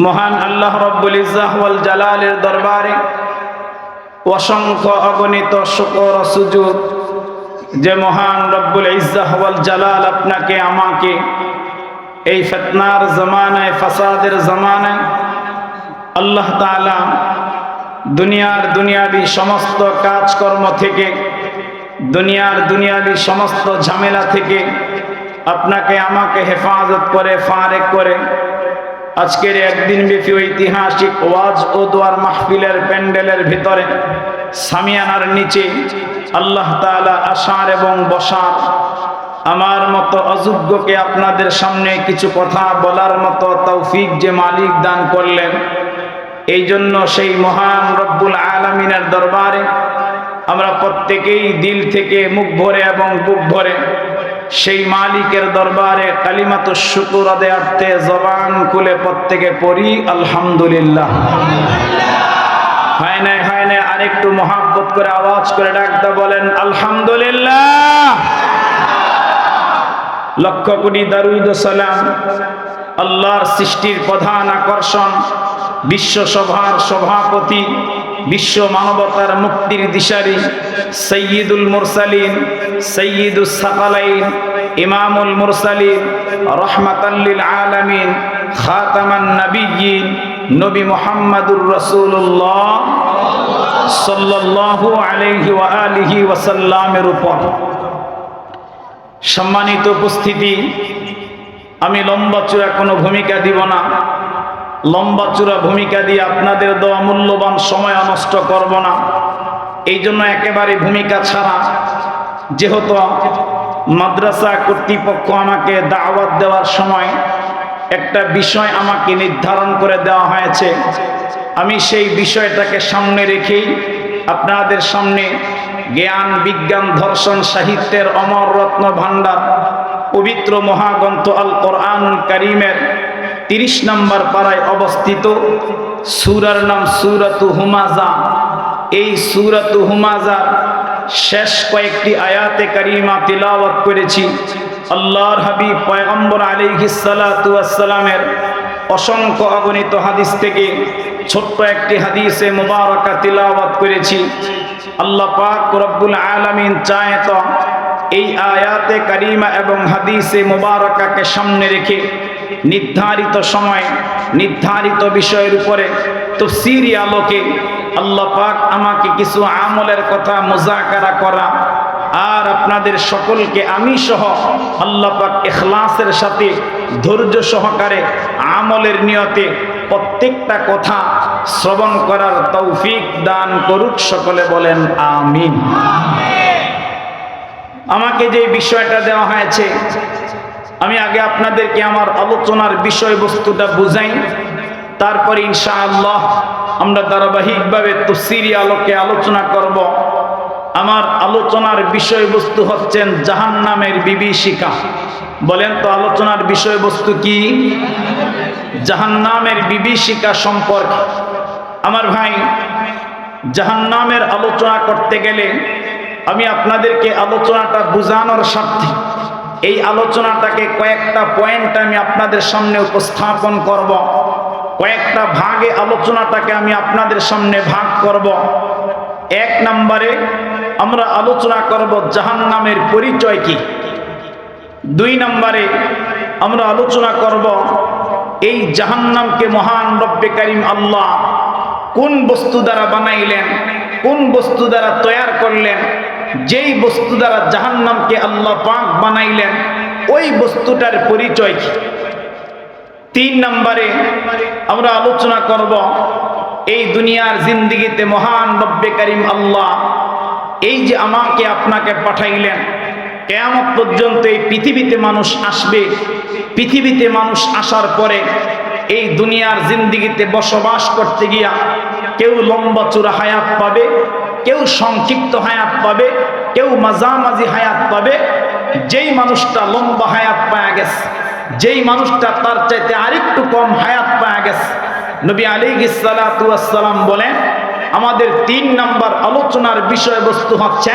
মহান আল্লাহ রব্বুল ইজ্জাহ ওয়াল জালালের দরবারে অসংখ্য অগণিত শুকর ও সুজুদ যে মহান রব্বুল ইজ্জাহ ওয়াল জালাল আপনাকে আমাকে এই ফিতনার জামানায় ফাসাদের জামানায় আল্লাহ তাআলা দুনিয়াবি সমস্ত কাজকর্ম থেকে দুনিয়াবি সমস্ত ঝামেলা থেকে আপনাকে আমাকে হেফাজত করে ফারেক করে আজকের একদিন ব্যাপী ঐতিহাসিক ওয়াজ ও দোয়ার মাহফিলের প্যান্ডেলের ভিতরে সামিয়ানার নিচে আল্লাহ তাআলা আসার এবং বসার আমার মতো অযোগ্যকে আপনাদের সামনে কিছু কথা বলার মতো তৌফিক যে মালিক দান করলেন, এই জন্য সেই মহান রব্বুল আলামিনের দরবারে আমরা প্রত্যেকেই দিল থেকে মুখ ভরে এবং বুক ভরে সেই মালিকের দরবারে কালিমাতুশ শুকর আদায়ার্থে জবান খুলে প্রত্যেকে পড়ি আলহামদুলিল্লাহ। হয় নাই আরেকটু মহাব্বত করে আওয়াজ করে ডাকতে বলেন আলহামদুলিল্লাহ। লক্ষ কোটি দরুদ ও সালাম আল্লাহর সৃষ্টির প্রধান আকর্ষণ, বিশ্ব সভার সভাপতি, বিশ্ব মানবতার মুক্তির দিশারি, সাইয়্যিদুল মুরসালিন, সাইয়্যিদুস সাকালাইন, ইমামুল মুরসালিন, রাহমাতাল লিল আলামিন, খাতামান নবিয়্যিন, নবী মুহাম্মদুর রাসূলুল্লাহ সাল্লাল্লাহু আলাইহি ওয়া আলিহি ওয়াসাল্লামের উপর। সম্মানিত উপস্থিতি, আমি লম্বা চূড়া কোনো ভূমিকা দিব না, লম্বা চূড়া ভূমিকা দিয়ে আপনাদের দেওয়া মূল্যবান সময় নষ্ট করব না। এই জন্য একেবারে ভূমিকা ছাড়া, যেহেতু মাদ্রাসা কর্তৃপক্ষ আমাকে দাওয়াত দেওয়ার সময় একটা বিষয় আমাকে নির্ধারণ করে দেওয়া হয়েছে, আমি সেই বিষয়টাকে সামনে রেখেই আপনাদের সামনে জ্ঞান, বিজ্ঞান, দর্শন, সাহিত্যের অমর রত্ন ভাণ্ডার পবিত্র মহাগ্রন্থ আল কোরআনুল কারীমের 30 নম্বর পারায় অবস্থিত সূরার নাম সূরাতু হুমাযা। এই সূরাতু হুমাযার শেষ কয়েকটি আয়াতে কারিমা তিলাওয়াত করেছি। আল্লাহর হাবিব পয়গম্বর আলাইহিস সালাতু ওয়াস সালামের অসংখ্য অগণিত হাদিস থেকে ছোট্ট একটি হাদিসে মুবারাকা তিলাওয়াত করেছি। আল্লাহ পাক রব্বুল আলামিন চায় তো এই আয়াতে কারিমা এবং হাদিসে মুবারাকাকে সামনে রেখে নির্ধারিত সময় নির্ধারিত বিষয়ের উপরে তাফসীরি আলোকে আল্লাহ পাক আমাকে কিছু আমলের কথা মুযাকারা করা আর আপনাদের সকলকে আমি সহ আল্লাহ পাক ইখলাসের সাথে ধৈর্য সহকারে আমলের নিয়তে প্রত্যেকটা কথা শ্রবণ করার তৌফিক দান করুক। সকলে বলেন আমিন। আমাকে যে বিষয়টা দেওয়া হয়েছে, আমি আগে আপনাদেরকে আমার আলোচনার বিষয়বস্তুটা বুঝাই, তারপরে ইনশাআল্লাহ আমরা ধারাবাহিকভাবে তাফসীরি আলোকে আলোচনা করব। আমার আলোচনার বিষয়বস্তু হচ্ছেন জাহান্নামের বিভীষিকা। বলেন তো আলোচনার বিষয়বস্তু কি? জাহান্নামের বিভীষিকা সম্পর্কে। আমার ভাই, জাহান্নামের আলোচনা করতে গেলে আমি আপনাদেরকে আলোচনাটা বোঝানোর স্বার্থে এই আলোচনাটাকে কয়েকটা পয়েন্ট আমি আপনাদের সামনে উপস্থাপন করব। কয়েকটা ভাগে আলোচনাটাকে আমি আপনাদের সামনে ভাগ করব। 1 নম্বরে আমরা আলোচনা করব জাহান্নামের পরিচয় কি। 2 নম্বরে আমরা আলোচনা করব এই জাহান্নামকে মহান রব্বে কারীম আল্লাহ কোন বস্তু দ্বারা বানাইলেন, কোন বস্তু দ্বারা তৈরি করলেন, যেই বস্তু দ্বারা জাহান্নামকে আল্লাহ পাক বানাইলেন ওই বস্তুটার পরিচয় কি। 3 নম্বরে আমরা আলোচনা করব এই দুনিয়ার জিন্দেগিতে মহান রব্বে কারীম আল্লাহ এই যে আমাকে আপনাকে পাঠাইলেন, কিয়ামত পর্যন্ত এই পৃথিবীতে মানুষ আসবে, পৃথিবীতে মানুষ আসার পরে এই দুনিয়ার জিন্দেগিতে বসবাস করতে গিয়া কেউ লম্বা চূড়া হায়াত পাবে, কেউ সংক্ষিপ্ত হায়াত পাবে, কেউ মাঝামাঝি হায়াত পাবে। যেই মানুষটা লম্বা হায়াত পাওয়া গেছে, যেই মানুষটা তার চাইতে আরেকটু কম হায়াত পাওয়া গেছে, নবী আলাইহিস সালাতু ওয়াস সালাম বলেন আমাদের 3 নম্বর আলোচনার বিষয়বস্তু হচ্ছে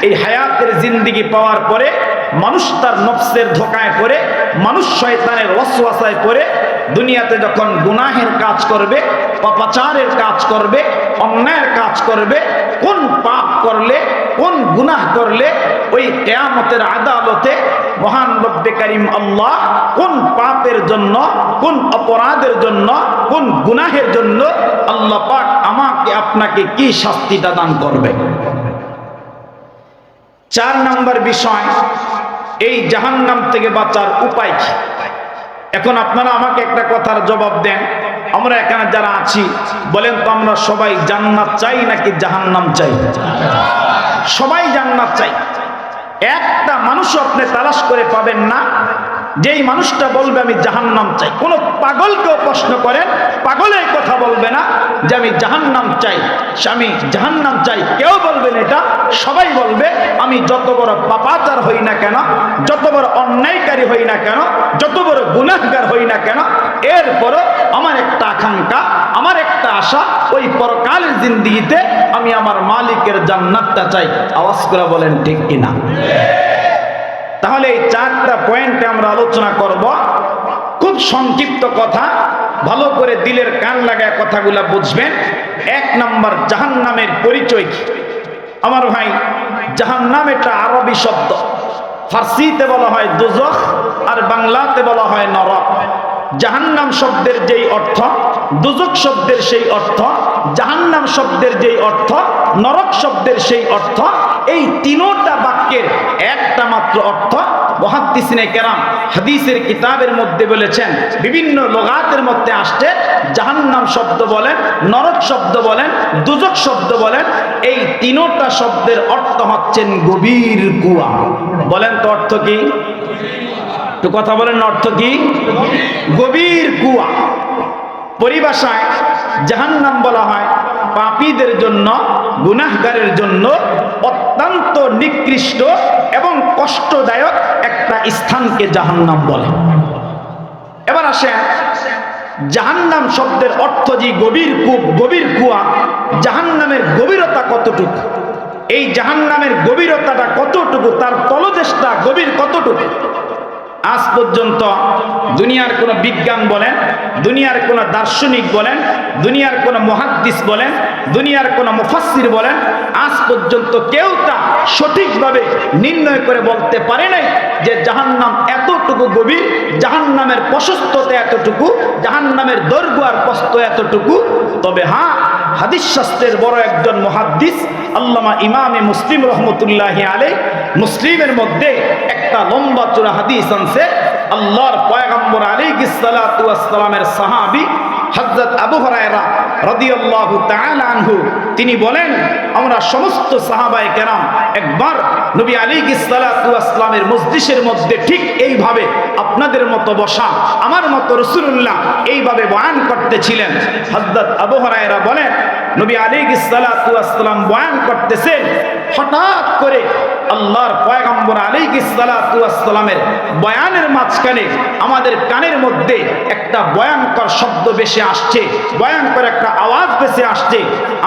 এই হায়াতের জিন্দেগি পাওয়ার পরে মানুষ তার নফসের ধোঁকায় পড়ে, মানুষ শয়তানের ওয়াসওয়াসায় পড়ে দুনিয়াতে যখন গুনাহের কাজ করবে, পাপাচারের কাজ করবে, অন্যায়ের কাজ করবে, কোন পাপ করলে, কোন গুনাহ করলে ওই কিয়ামতের আদালতে মহান রব্বে কারীম আল্লাহ কোন পাপের জন্য, কোন অপরাধের জন্য, কোন গুনাহের জন্য আল্লাহ পাক আমাকে আপনাকে কি শাস্তিটা দান করবে। 4 নম্বর বিষয়, এই জাহান্নাম থেকে বাঁচার উপায় কি। এখন আপনারা আমাকে একটা কথার জবাব দেন, আমরা এখানে যারা আছি বলেন তো, আমরা সবাই জান্নাত চাই নাকি জাহান্নাম চাই? সবাই জান্নাত চাই। একটা মানুষও আপনি তালাশ করে পাবেন না যেই মানুষটা বলবে আমি জাহান্নাম চাই। কোন পাগলকেও প্রশ্ন করেন, পাগলের কথা বলবে না যে আমি জাহান্নাম চাই, আমি জাহান্নাম চাই, কেউ বলবেন এটা। সবাই বলবে আমি যত বড় পাপাচার হই না কেন, যত বড় অন্যায়কারী হই না কেন, যত বড় গুনাহগার হই না কেন, এরপরও আমার একটা আকাঙ্ক্ষা, আমার একটা আশা, ওই পরকালের জিন্দেগিতে আমি আমার মালিকের জান্নাতটা চাই। আওয়াজ করে বলেন ঠিক কিনা। তাহলে এই 4টা পয়েন্টে আমরা আলোচনা করব। খুব সংক্ষিপ্ত কথা, ভালো করে দিলের কান লাগায় কথাগুলা বুঝবেন। 1 নম্বর, জাহান্নামের পরিচয় কি। আমার ভাই, জাহান্নাম এটা আরবি শব্দ, ফার্সিতে বলা হয় দোজখ আর বাংলাতে বলা হয় নরক। জাহান্নাম শব্দের যেই অর্থ, দোজখ শব্দের সেই অর্থ, জাহান্নাম শব্দের যেই অর্থ, নরক শব্দের সেই অর্থ, এই তিনোটা বাক্যের একটা মাত্র অর্থ মুহাদ্দিসিনে কেরাম হাদিসের কিতাবের মধ্যে বলেছেন। বিভিন্ন লগাতের মধ্যে আসছে, জাহান্নাম শব্দ বলেন, নরক শব্দ বলেন, দোজখ শব্দ বলেন, এই তিনোটা শব্দের অর্থ হচ্ছেন গভীর কুয়া। বলেন তো অর্থ কি? একটু কথা বলেন, অর্থ কি? গভীর কুয়া। পরিভাষায় জাহান্নাম বলা হয় পাপীদের জন্য, গুনাহগারের জন্য অত্যন্ত নিকৃষ্ট এবং কষ্টদায়ক একটা স্থানকে জাহান্নাম বলে। এবার আসেন, জাহান্নাম শব্দের অর্থ যে গভীর কূপ, গভীর কুয়া, জাহান্নামের গভীরতা কতটুকু, এই জাহান্নামের গভীরতাটা কতটুকু, তার তলদেশটা গভীর কতটুকু। আজ পর্যন্ত দুনিয়ার কোন বিজ্ঞান বলেন, দুনিয়ার কোন দার্শনিক বলেন, দুনিয়ার কোন মুহাদ্দিস বলেন, দুনিয়ার কোন মুফাসসির বলেন, আজ পর্যন্ত কেউ তা সঠিকভাবে নির্ণয় করে বলতে পারে নাই যে জাহান্নাম এতটুকু গভীর, জাহান্নামের প্রশস্ততা এতটুকু, জাহান্নামের দৈর্ঘ্য আর প্রস্থ এতটুকু। তবে হ্যাঁ, হাদিস শাস্ত্রের বড় একজন মুহাদ্দিস আল্লামা ইমামে মুসলিম রহমতুল্লাহি আলাইহি, মুসলিমের মধ্যে একটা লম্বা চূড়া হাদিস আনছে। আল্লাহর পয়গম্বর আলাইহিস সালাতু ওয়াস সালামের সাহাবী হযরত আবু হুরায়রা রাদিয়াল্লাহু তাআলা আনহু, তিনি বলেন, আমরা সমস্ত সাহাবায়ে কেরাম একবার নবী আলাইহিস সালাতু ওয়াস সালামের মজলিসের মধ্যে ঠিক এইভাবে আপনাদের মতো বসা, আমার মতো রাসূলুল্লাহ এইভাবে বয়ান করতেছিলেন। হযরত আবু হুরায়রা বলেন, নবী আলাইহিস সালাতু ওয়াস সালাম বয়ান করতেছেন, হঠাৎ করে আল্লাহর পয়গম্বর আলাইহিস সালাতু ওয়াস সালামের বয়ানের মাঝখানে আমাদের কানের মধ্যে একটা ভয়ঙ্কর শব্দ ভেসে আসছে, ভয়ঙ্কর একটা আওয়াজ ভেসে আসছে।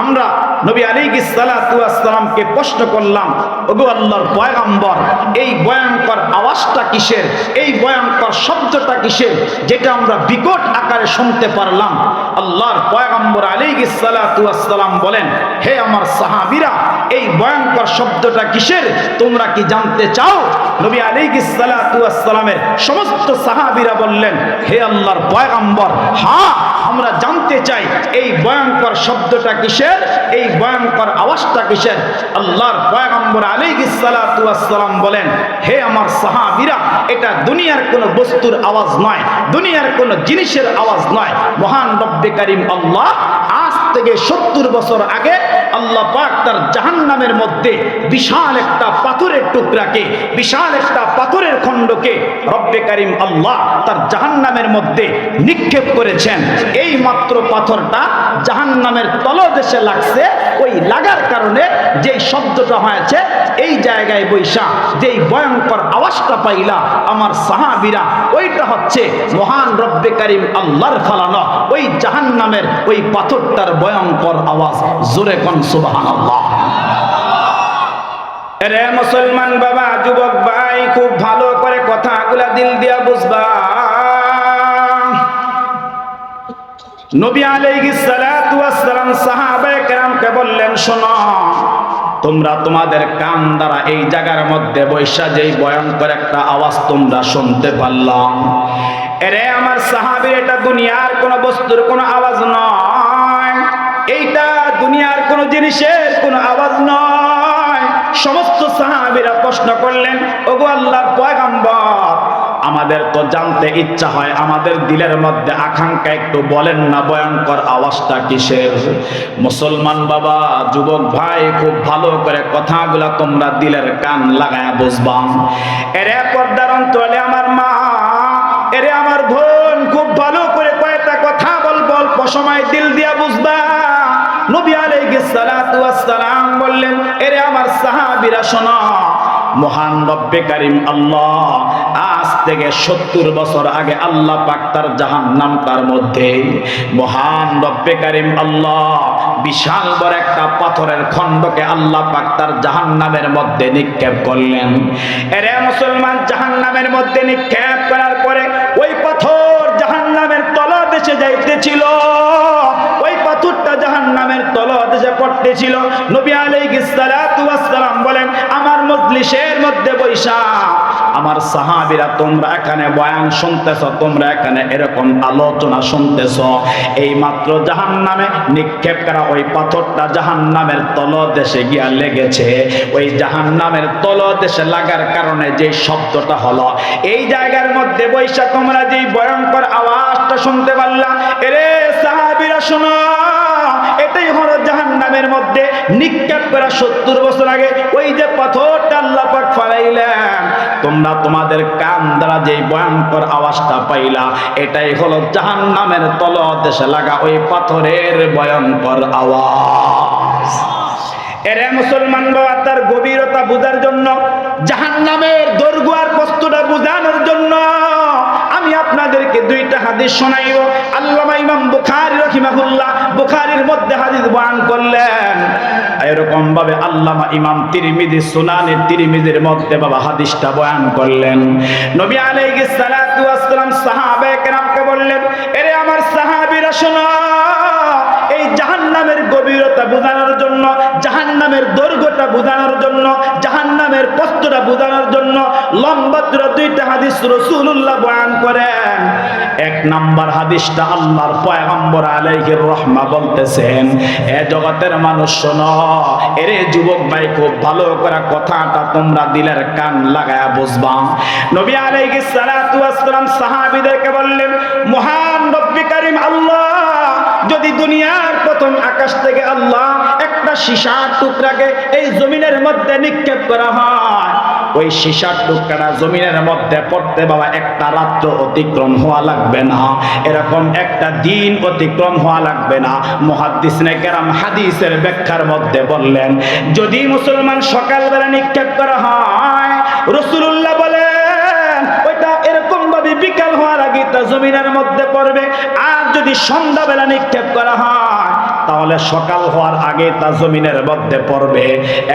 আমরা নবী আলাইহিস সালাতু ওয়াস সালামকে প্রশ্ন করলাম, ওগো আল্লাহর পয়গম্বর, এই ভয়ঙ্কর আওয়াজটা কিসের, এই ভয়ঙ্কর শব্দটা কিসের, যেটা আমরা বিকট আকারে শুনতে পারলাম। আল্লাহর পয়গম্বর আলাইহিস সালাতু ওয়াস সালাম বলেন, হে আমার সাহাবীরা, এই ভয়ঙ্কর শব্দটা কিসের তোমরা কি জানতে চাও? নবী আলাইহিস সালাতু ওয়াস সালামের সমস্ত সাহাবীরা বললেন, হে আল্লাহর পয়গম্বর, হ্যাঁ আমরা জানতে চাই এই ভয়ঙ্কর শব্দটা কিসের, এই ভয়ঙ্কর আওয়াজটা কিসের। আল্লাহর পয়গম্বর আলাইহিস সালাতু ওয়াস সালাম বলেন, হে আমার সাহাবীরা, এটা দুনিয়ার কোনো বস্তুর আওয়াজ নয়, দুনিয়ার কোনো জিনিসের আওয়াজ নয়। মহান রব্বে কারীম আল্লাহ আজ থেকে 70 বছর আগে আল্লাহ পাক তার জাহান্নামের মধ্যে বিশাল একটা পাথরের টুকরাকে, বিশাল একটা পাথরের খণ্ডকে রব্বে কারীম আল্লাহ তার জাহান্নামের মধ্যে নিক্ষেপ করেছেন। এই মাত্র পাথরটা জাহান্নামের তলদেশে লাগছে, ওই লাগার কারণে যেই শব্দটা হয়েছে, এই জায়গায় বৈশা যেই ভয়ঙ্কর আওয়াজটা পাইলা আমার সাহাবীরা, ওইটা হচ্ছে মহান রব্বে কারীম আল্লাহর ফালানো ওই জাহান্নামের ওই পাথরটার ভয়ঙ্কর আওয়াজ। জোরে কোন সুবহানাল্লাহ। রে মুসলমান বাবা, যুবক ভাই, খুব ভালো করে কথাগুলা দিল দিয়া বুঝবা। নবী আলাইহিস সালাতু ওয়াস সালাম সাহাবায়ে কেরামকে বললেন, শোনো, তোমরা তোমাদের কান দ্বারা এই জায়গার মধ্যে বৈশা যেই ভয়ঙ্কর একটা আওয়াজ তোমরা শুনতে পারলাম, এরে আমার সাহাবী, এটা দুনিয়ার কোন বস্তুর কোন আওয়াজ নয়, এইটা দুনিয়ার কোন জিনিসের কোন আওয়াজ নয়। সমস্ত সাহাবীরা প্রশ্ন করলেন, ওগো আল্লাহর পয়গম্বর, আমাদের তো জানতে ইচ্ছা হয়, আমাদের দিলের মধ্যে আকাঙ্ক্ষা, একটু বলেন না ভয়ঙ্কর আওয়াজটা কিসের? মুসলমান বাবা, যুবক ভাই, খুব ভালো করে কথাগুলা তোমরা দিলের কান লাগায়া বুঝবা। এরে পর্দার অন্তরালে আমার মা, এরে আমার বোন, খুব ভালো করে কয়েকটা কথা বলবো, অল্প সময় দিল দিয়া বুঝবা। নবী আলাইহিস সালাতু ওয়াস সালাম বললেন, এরে আমার সাহাবীরা শোনো, মহান রব্বে কারীম আল্লাহ আজ থেকে 70 বছর আগে আল্লাহ পাক তার জাহান্নামটার মধ্যে, মহান রব্বে কারীম আল্লাহ বিশাল বড় একটা পাথরের খণ্ডকে আল্লাহ পাক তার জাহান্নামের মধ্যে নিক্ষেপ করলেন। এরে মুসলমান, জাহান্নামের মধ্যে নিক্ষেপ করার পরে ওই পাথর জাহান্নামের তলদেশে যাইতেছিল, ওই পাথরটা জাহান্নামের তলদেশে পড়তেছিল। নবী আলাইহিস সালাতু ওয়াস সালাম বলেন, আমার মজলিসের মধ্যে বৈশা আমার সাহাবীরা, তোমরা এখানে বয়ান শুনতেছ, তোমরা এখানে এরকম আলোচনা শুনতেছ, এই মাত্র জাহান্নামে নিক্ষেপ করা ওই পাথরটা জাহান্নামের তলদেশে গিয়া লেগেছে। ওই জাহান্নামের তলদেশে লাগার কারণে যে শব্দটা হলো, এই জায়গার মধ্যে বৈশা তোমরা যেই ভয়ঙ্কর আওয়াজটা শুনতে পারলা, এরে সাহাবীরা শোনো, এটাই হলো জাহান্নামের মধ্যে নিক্ষেপ করা 70 বছর আগে ওই যে পাথরটা আল্লাহ পাক ফালাইলেন। তোমরা তোমাদের কান দ্বারা যেই ভয়ঙ্কর আওয়াজটা পাইলা, এটাই হলো জাহান্নামের তলদেশে লাগা ওই পাথরের ভয়ঙ্কর আওয়াজ। এরে মুসলমান বাবা, তার গভীরতা বোঝার জন্য, জাহান্নামের দৈর্ঘ্য আর কষ্টটা বোঝানোর জন্য আমি আপনাদেরকে দুইটা হাদিস শোনাইব। আল্লামা ইমাম বুখারী রাহিমাহুল্লাহ বুখারীর মধ্যে হাদিস বয়ান করলেন, এরকম ভাবে আল্লামা ইমাম তিরমিজি সুনানে তিরমিজির মধ্যে বাবা হাদিসটা বয়ান করলেন। নবী আলাইহিস সালাতু ওয়াস সালাম সাহাবায়ে কেরামকে বললেন, এরে আমার সাহাবীরা শোনো, এই জাহান্নামের গভীরতা বোঝানোর জন্য, জাহান্নামের দৈর্ঘ্যটা বোঝানোর জন্য, জাহান্নামের প্রস্থটা বোঝানোর জন্য লম্বা দুইটা হাদিস রাসূলুল্লাহ বয়ান করেন। এক নাম্বার হাদিসটা আল্লাহর পয়গম্বর আলাইহির রহমা বলতেছেন, এ জগতের মানুষ শোনো, এরে যুবক ভাই, খুব ভালো করে কথাটা তোমরা দিলের কান লাগায়া বুঝবা। নবী আলাইহিস সালাতু ওয়াস সালাম সাহাবীদেরকে বললেন, মহান রব্বি কারীম আল্লাহ যদি দুনিয়ার প্রথম আকাশ থেকে আল্লাহ একটা সীসার টুকরাকে এই জমিনের মধ্যে নিক্ষেপ করা হয়, ওই সীসার টুকরাটা জমিনের মধ্যে পড়তে বাবা একটা রাত্র অতিক্রম হওয়া লাগবে না, এরকম একটা দিন অতিক্রম হওয়া লাগবে না। মুহাদ্দিসিনে কেরাম হাদিসের ব্যাখ্যার মধ্যে বললেন, যদি মুসলমান সকালবেলা নিক্ষেপ করা হয়, রাসূলুল্লাহ বলেন ওইটা এরকম ভাবে বিকাল হওয়ার আগে তা জমিনের মধ্যে পড়বে, আর যদি সন্ধ্যাবেলা নিক্ষেপ করা হয় তাহলে সকাল হওয়ার আগে তা জমিনের মধ্যে পড়বে।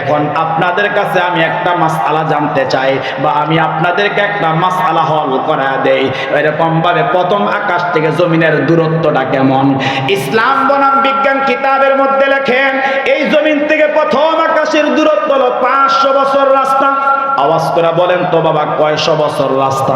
এখন আপনাদের কাছে আমি একটা মাসআলা জানতে চাই, বা আমি আপনাদেরকে একটা মাসআলা হল করা দেই, এরকম ভাবে প্রথম আকাশ থেকে জমিনের দূরত্বটা কেমন? ইসলাম বনাম বিজ্ঞান কিতাবের মধ্যে লেখেন, এই জমিন থেকে প্রথম আকাশের দূরত্ব হলো 500 বছর রাস্তা। আওয়াজ করে বলেন তো বাবা, কয়শো বছর রাস্তা?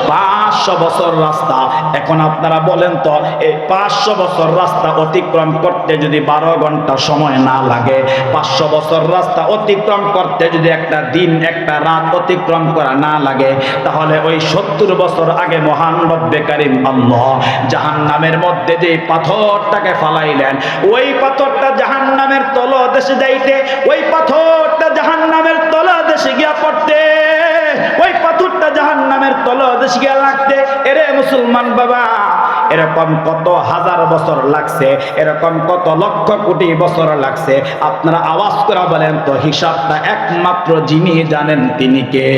500 বছর রাস্তা। এখন আপনারা বলেন তো, এই 500 বছর রাস্তা অতিক্রম করতে যদি 12 ঘন্টা সময় না লাগে, 500 বছর রাস্তা অতিক্রম করতে যদি একটা দিন একটা রাত অতিক্রম করা না লাগে, তাহলে ওই 70 বছর আগে মহান রব্বে কারীম আল্লাহ জাহান্নামের মধ্যে যে পাথরটাকে ফালাইলেন, ওই পাথরটা জাহান্নামের তলদেশে যাইতে, ওই পাথরটা জাহান্নামের তলদেশে গিয়া পড়তে, ওই পাথরটা জাহান্নামের তলদেশে গিয়া লাগতে, এরে মুসলমান বাবা, এরকম কত হাজার বছর লাগছে, এরকম কত লক্ষ কোটি বছর লাগছে। আপনারা আওয়াজ করে বলেন তো, হিসাবটা একমাত্র যিনি জানেন তিনি কে?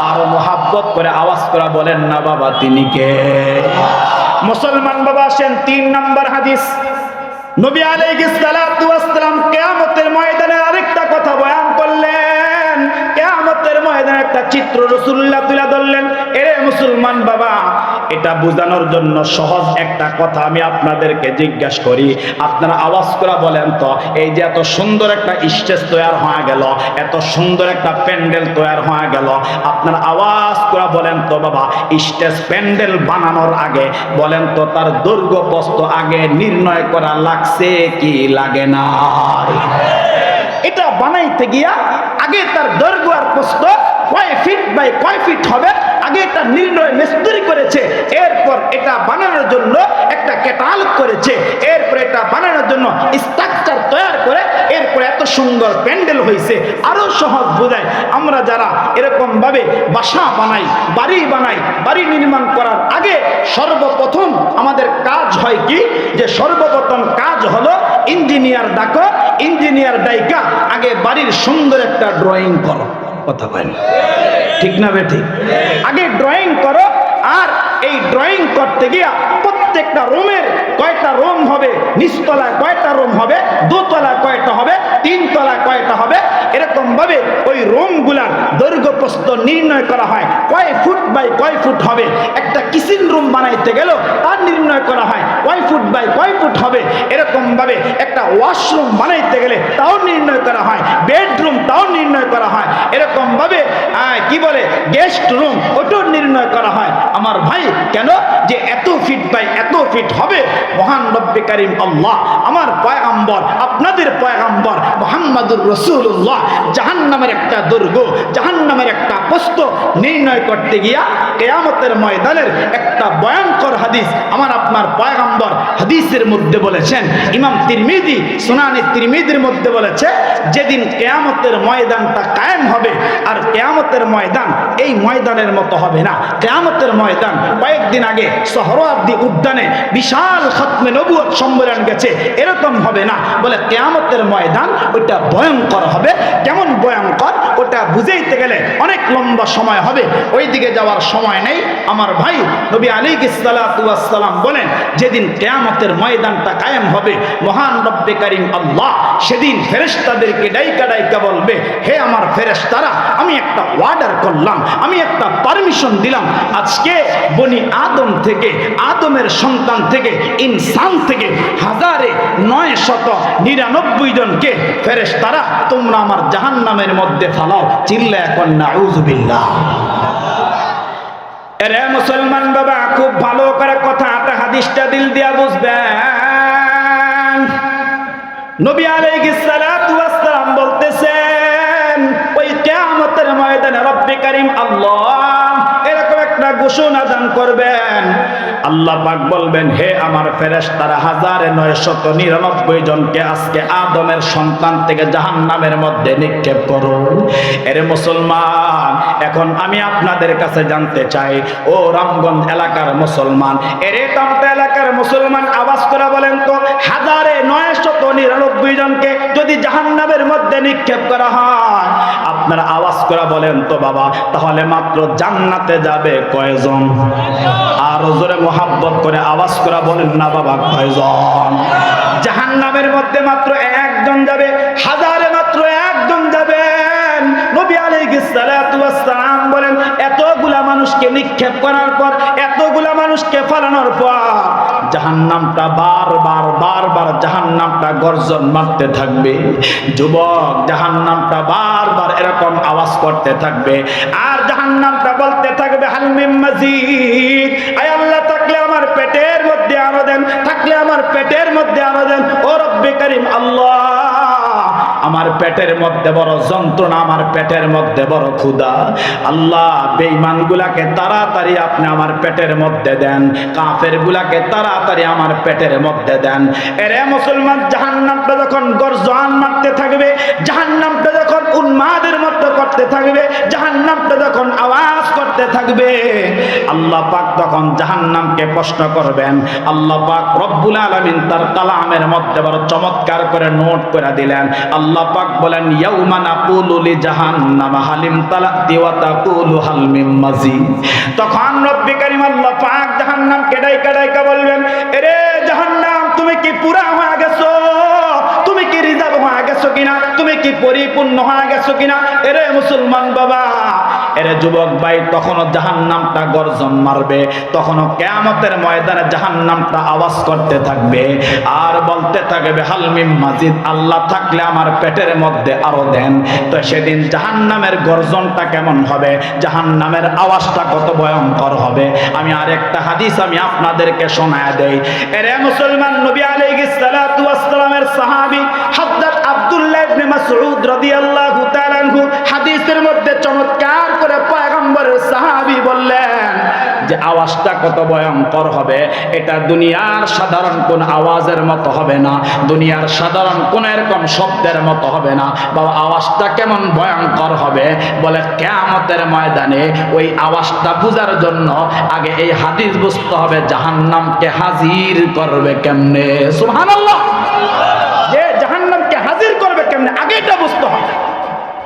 আর মোহাব্বত করে আওয়াজ করে বলেন না বাবা, তিনি কে? মুসলমান বাবা আসেন 3 নম্বর হাদিস। নবী আলাইহিস সালাতু ওয়াস সালাম কিয়ামতের ময়দানে আরেকটা কথা বয়ান করলেন। কিয়ামতের ময়দানে ময়দানের একটা চিত্র রাসূলুল্লাহ তুলে ধরলেন। এরে মুসলমান বাবা, এটা বোঝানোর জন্য সহজ একটা কথা আমি আপনাদেরকে জিজ্ঞাসা করি, আপনারা আওয়াজ করে বলেন তো, এই যে এত সুন্দর একটা স্টেজ তৈরি হয়ে গেল, এত সুন্দর একটা প্যান্ডেল তৈরি হয়ে গেল, আপনারা আওয়াজ করে বলেন তো বাবা, স্টেজ প্যান্ডেল বানানোর আগে বলেন তো তার দৈর্ঘ্য প্রস্থ আগে নির্ণয় করা লাগছে কি লাগে না? এটা বানাইতে গিয়া আগে তার দৈর্ঘ্য আর প্রস্থ কয় ফিট বাই কয় ফিট হবে আগে এটা নির্ণয় মিস্ত্রি করেছে। এরপর এটা বানানোর জন্য একটা ক্যাটালগ করেছে। এরপর এটা বানানোর জন্য স্ট্রাকচার তৈরি করে এরপর এত সুন্দর প্যান্ডেল হয়েছে। আরো সহজ বোঝায়, আমরা যারা এরকম ভাবে বাসা বানাই, বাড়ি নির্মাণ করার আগে সর্বপ্রথম আমাদের কাজ হয় কি, যে সর্বপ্রথম কাজ হলো ইঞ্জিনিয়ার ডাকো, ইঞ্জিনিয়ার ডাইকা আগে বাড়ির সুন্দর একটা ড্রয়িং করো। কথা বলেন ঠিক না বেঠিক? আগে ড্রয়িং করো, আর এই ড্রয়িং করতে গিয়া প্রত্যেকটা রুমের কয়টা রুম হবে, নিচতলায় কয়টা রুম হবে, দোতলায় কয়টা হবে, তিনতলায় কয়টা হবে, এরকম ভাবে ওই রুমগুলার দৈর্ঘ্য প্রস্থ নির্ণয় করা হয়। কয় ফুট বাই কয় ফুট হবে। একটা কিচেন রুম বানাইতে গেল তার নির্ণয় করা হয় কয় ফুট বাই কয় ফুট হবে। এরকম ভাবে একটা ওয়াশরুম বানাইতে গেলে তাও নির্ণয় করা হয়, বেডরুম তাও নির্ণয় করা হয়, এরকম ভাবে কি বলে গেস্ট রুম ওটাও নির্ণয় করা হয়। আমার ভাই, কেন? যে এত ফিট বাই এত ফিট হবে। মহান রব্বে কারীম আল্লাহ, আমার পয়গম্বর, আপনাদের পয়গম্বর মুহাম্মদুর রাসূলুল্লাহ জাহান্নামের একটা দৈর্ঘ্য, জাহান্নামের একটা প্রস্থ নির্ণয় করতে গিয়া কিয়ামতের ময়দানের একটা ভয়ঙ্কর হাদিস আমার আপনার পয়গম্বর হাদিসের মধ্যে বলেছেন। ইমাম তিরমিজি সুনানে তিরমিজির মধ্যে বলেছে, যেদিন কিয়ামতের ময়দানটা কায়েম হবে, আর কিয়ামতের ময়দান এই ময়দানের মতো হবে না। কিয়ামতের ময়দান কয়েকদিন আগে সোহরাওয়ার্দী উদ্যানে বিশাল খতমে নবুয়ত সম্মেলন গেছে, এরকম হবে না। বলে কিয়ামতের ময়দান ওইটা ভয়ঙ্কর হবে। কেমন ভয়ঙ্কর ওটা বুঝাইতে গেলে অনেক লম্বা সময় হবে, ওই দিকে যাওয়ার সময় নেই। আমার ভাই নবী আলাইহিস সালাতু ওয়াস সালাম বলেন, যেদিন কিয়ামতের ময়দানটা কায়েম হবে, মহান রব্বে কারীম আল্লাহ সেদিন ফেরেশতাদেরকে ডাইকা ডাইকা বলবে, হে আমার ফেরেশতারা, আমি একটা অর্ডার করলাম, আমি একটা পারমিশন দিলাম, আজকে বনি আদম থেকে, আদমের সন্তান থেকে, ইনসান থেকে 1999 জনকে ফেরেশতারা তোমরা আমার জাহান্নামের মধ্যে ফালাও। চিল্লায়া কন নাউযুবিল্লাহ। এরে মুসলমান বাবা, খুব ভালো করে কথাটা হাদিসটা দিল দিয়া বুঝবেন। নবী আলাইহিস সালাতু ওয়াস সালাম বলতেছেন, ওই কিয়ামতের ময়দানে রব্বে কারীম আল্লাহ এরকম একটা ঘোষণা দান করবেন। আল্লাহ পাক বলবেন, হে আমার ফেরেশতারা 1999 জনকে আজকে আদমের সন্তান থেকে জাহান্নামের মধ্যে নিক্ষেপ করো। এরে মুসলমান, এখন আমি আপনাদের কাছে জানতে চাই, ও রামগঞ্জ এলাকার মুসলমান, এরে কামতা এলাকার মুসলমান, আওয়াজ করে বলেন তো, 1999 জনকে যদি জাহান্নামের মধ্যে নিক্ষেপ করা হয়, আপনারা আওয়াজ করে বলেন তো বাবা, তাহলে মাত্র জান্নাতে যাবে কয়জন? আর জোরে মোহাব্বত করে আওয়াজ করে বলেন না বাবা, কয়জন? জাহান্নামের মধ্যে মাত্র একজন যাবে, হাজারে মাত্র একজন যাবেন। নবী আলাইহিস সালাতু ওয়াস সালাম বলেন, এতগুলা মানুষকে নিক্ষেপ করার পর, এতগুলা মানুষকে ফালানোর পর জাহান্নামটা বারবার জাহান্নামটা গর্জন মারতে থাকবে। যুবক, জাহান্নামটা বারবার এরকম আওয়াজ করতে থাকবে, আর জাহান্নামটা বলতে থাকবে, হাল মিন মাজিদ, আয় আল্লাহ থাকলে আমার পেটের মধ্যে আরো দেন, থাকলে আমার পেটের মধ্যে আরো দেন। ও রব্বে কারীম আল্লাহ, আমার পেটের মধ্যে বড় যন্ত্রণা, আমার পেটের মধ্যে বড় ক্ষুধা। আল্লাহ, বেঈমানগুলাকে তাড়াতাড়ি আপনি আমার পেটের মধ্যে দেন, কাফেরগুলাকে তাড়াতাড়ি আমার পেটের মধ্যে দেন। এরে মুসলমান, জাহান্নামটা যখন গর্জন মারতে থাকবে, জাহান্নামটা যখন উন্মাদের মতো করতে থাকবে, জাহান্নামটা যখন আওয়াজ করতে থাকবে, আল্লাহ পাক তখন জাহান্নামকে প্রশ্ন করবেন। আল্লাহ পাক রব্বুল আলামিন তার কালামের মধ্যে বড় চমৎকার করে নোট করে দিলেন। আল্লাহ পাক বলেন, ইয়াউমা নাকুলু লি জাহান্নাম হালিম তালাতি ওয়া তাকুলু হাল মিন মাজিদ। তখন রব্বে কারীম আল্লাহ পাক জাহান্নামকে ডাইকা বলবেন, এরে জাহান্নাম, তুমি কি পুরা হয়ে গেছো? তুমি কি রিজার্ভ হয়ে গেছো কিনা? তুমি কি পরিপূর্ণ হয়ে গেছো কিনা? এরে মুসলমান বাবা, এরে যুবক ভাই, তখনও জাহান্নামটা গর্জন মারবে, তখনও কিয়ামতের ময়দানে জাহান্নামটা আওয়াজ করতে থাকবে আর বলতে থাকবে হাল মিন মাজিদ, আল্লাহ থাকলে আমার পেটের মধ্যে আরো দেন। তো সেদিন জাহান্নামের গর্জনটা কেমন হবে, জাহান্নামের আওয়াজটা কত ভয়ঙ্কর হবে, আমি আরেকটা হাদিস আমি আপনাদেরকে শোনায় দেই। এরে মুসলমান, নবী আলাইহিস সালাতু ওয়াস সালামের সাহাবী হযরত আব্দুল্লাহ ইবনে মাসউদ রাদিয়াল্লাহু তাআলা আনহু হাদিসের মধ্যে চমৎকার করে পয়গম্বরের সাহাবী বললেন যে আওয়াজটা কত ভয়ঙ্কর হবে, এটা দুনিয়ার সাধারণ কোন আওয়াজের মতো হবে না, দুনিয়ার সাধারণ কোন এরকম শব্দের মতো হবে না। বাবা, আওয়াজটা কেমন ভয়ঙ্কর হবে, বলে কিয়ামতের ময়দানে ওই আওয়াজটা বোঝার জন্য আগে এই হাদিস বুঝতে হবে জাহান্নামকে হাজির করবে কেমনে। সুবহানাল্লাহ, যে জাহান্নামকে হাজির করবে কেমনে আগে এটা বুঝতে হবে।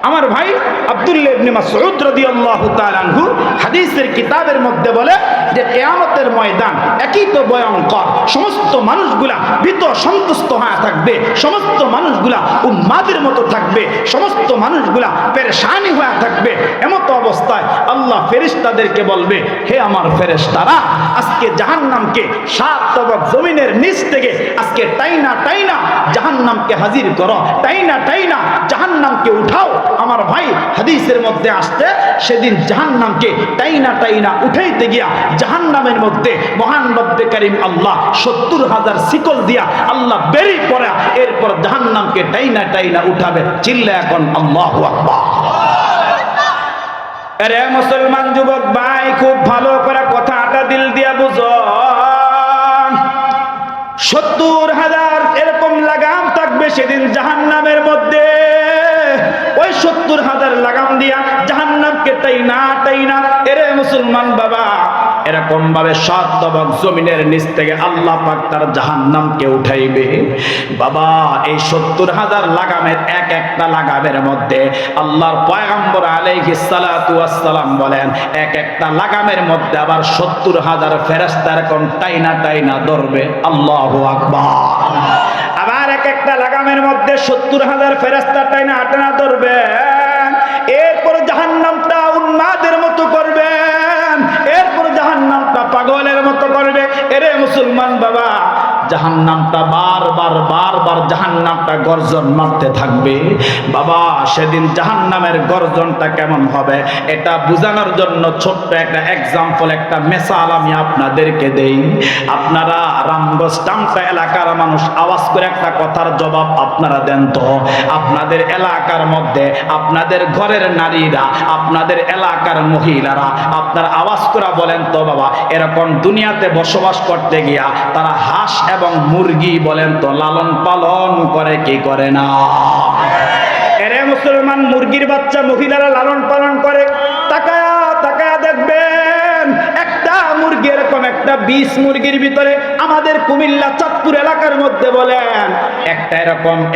আমার ভাই আব্দুল্লাহ ইবনে মাসউদ রাদিয়াল্লাহু তাআলা আনহু হাদিসের কিতাবের মধ্যে বলে যে কিয়ামতের ময়দান একই তো ভয়ঙ্কর, সমস্ত মানুষগুলা ভীত সন্তুষ্ট হয়ে থাকবে, সমস্ত মানুষগুলা উম্মাদের মতো থাকবে, সমস্ত মানুষগুলা পেরেশানি হয়ে থাকবে। এমতো অবস্থায় আল্লাহ ফেরেশতাদেরকে বলবে, হে আমার ফেরেশতারা, আজকে জাহান্নামকে সাত তবক জমিনের নিচ থেকে আজকে টাইনা টাইনা জাহান্নামকে হাজির করো, টাইনা টাইনা জাহান্নামকে উঠাও। আমার ভাই হাদিসের মধ্যে আসছে সেদিন জাহান্নামকে টাইনা টাইনা উঠাইতে গিয়া জাহান্নামের মধ্যে মহান রব্বে কারীম আল্লাহ ৭০,০০০ শিকল দিয়া আল্লাহ বেরি পড়া, এরপর জাহান্নামকে টাইনা টাইনা উঠাবে। চিল্লা এখন আল্লাহু আকবার। আরে মুসলমান যুবক ভাই, খুব ভালো করে কথাটা দিল দিয়া বুঝো। ৭০,০০০ এরকম লাগাম থাকবে সেদিন জাহান্নামের মধ্যে। ওই ৭০,০০০ লাগাম দিয়া জাহান্নামকে টাইনা টাইনা, এরে মুসলমান বাবা, এরকম ভাবে সাত তবক জমিনের নিচ থেকে আল্লাহ পাক তার জাহান্নামকে উঠাইবে। বাবা, এই ৭০,০০০ লাগামের এক একটা লাগামের মধ্যে আল্লাহর পয়গম্বর আলাইহিস সালাতু ওয়াস সালাম বলেন, এক একটা লাগামের মধ্যে আবার ৭০,০০০ ফেরেশতা এরকম টাইনা টাইনা ধরবে। আল্লাহু আকবার। আবার এক একটা লাগামের মধ্যে ৭০,০০০ ফেরেশতা টাইনা টাইনা ধরবে। এরপর জাহান্নামটা উন্মাদের মতো করবেন, এরপর জাহান্নামটা পাগলের মতো করবে। এরে মুসলমান বাবা, জাহান্নামটা বারবার জাহান্নামটা গর্জন মারতে থাকবে। বাবা, সেদিন জাহান্নামের গর্জনটা কেমন হবে এটা বোঝানোর জন্য ছোট্ট একটা এক্সাম্পল, একটা মেসাল আমি আপনাদেরকে দেই। আপনারা রামগঞ্জ টামটা এলাকার মানুষ আওয়াজ করে একটা কথার জবাব আপনারা দেন তো। আপনাদের এলাকার মধ্যে আপনাদের ঘরের নারীরা, আপনাদের এলাকার মহিলারা আপনারা আওয়াজ করে বলেন তো বাবা, এরকম দুনিয়াতে বসবাস করতে গিয়া তারা হাঁস এবং মুরগি বলেন তো লালন পালন করে কি করে না? এরে মুসলমান, মুরগির বাচ্চা মহিলারা লালন পালন করে। তাকায়া তাকায়া দেখবেন একটা মুরগি, এরকম একটা ২০ মুরগির ভিতরে আমাদের কুমিল্লা চাঁদপুর এলাকার মধ্যে বলেন একটা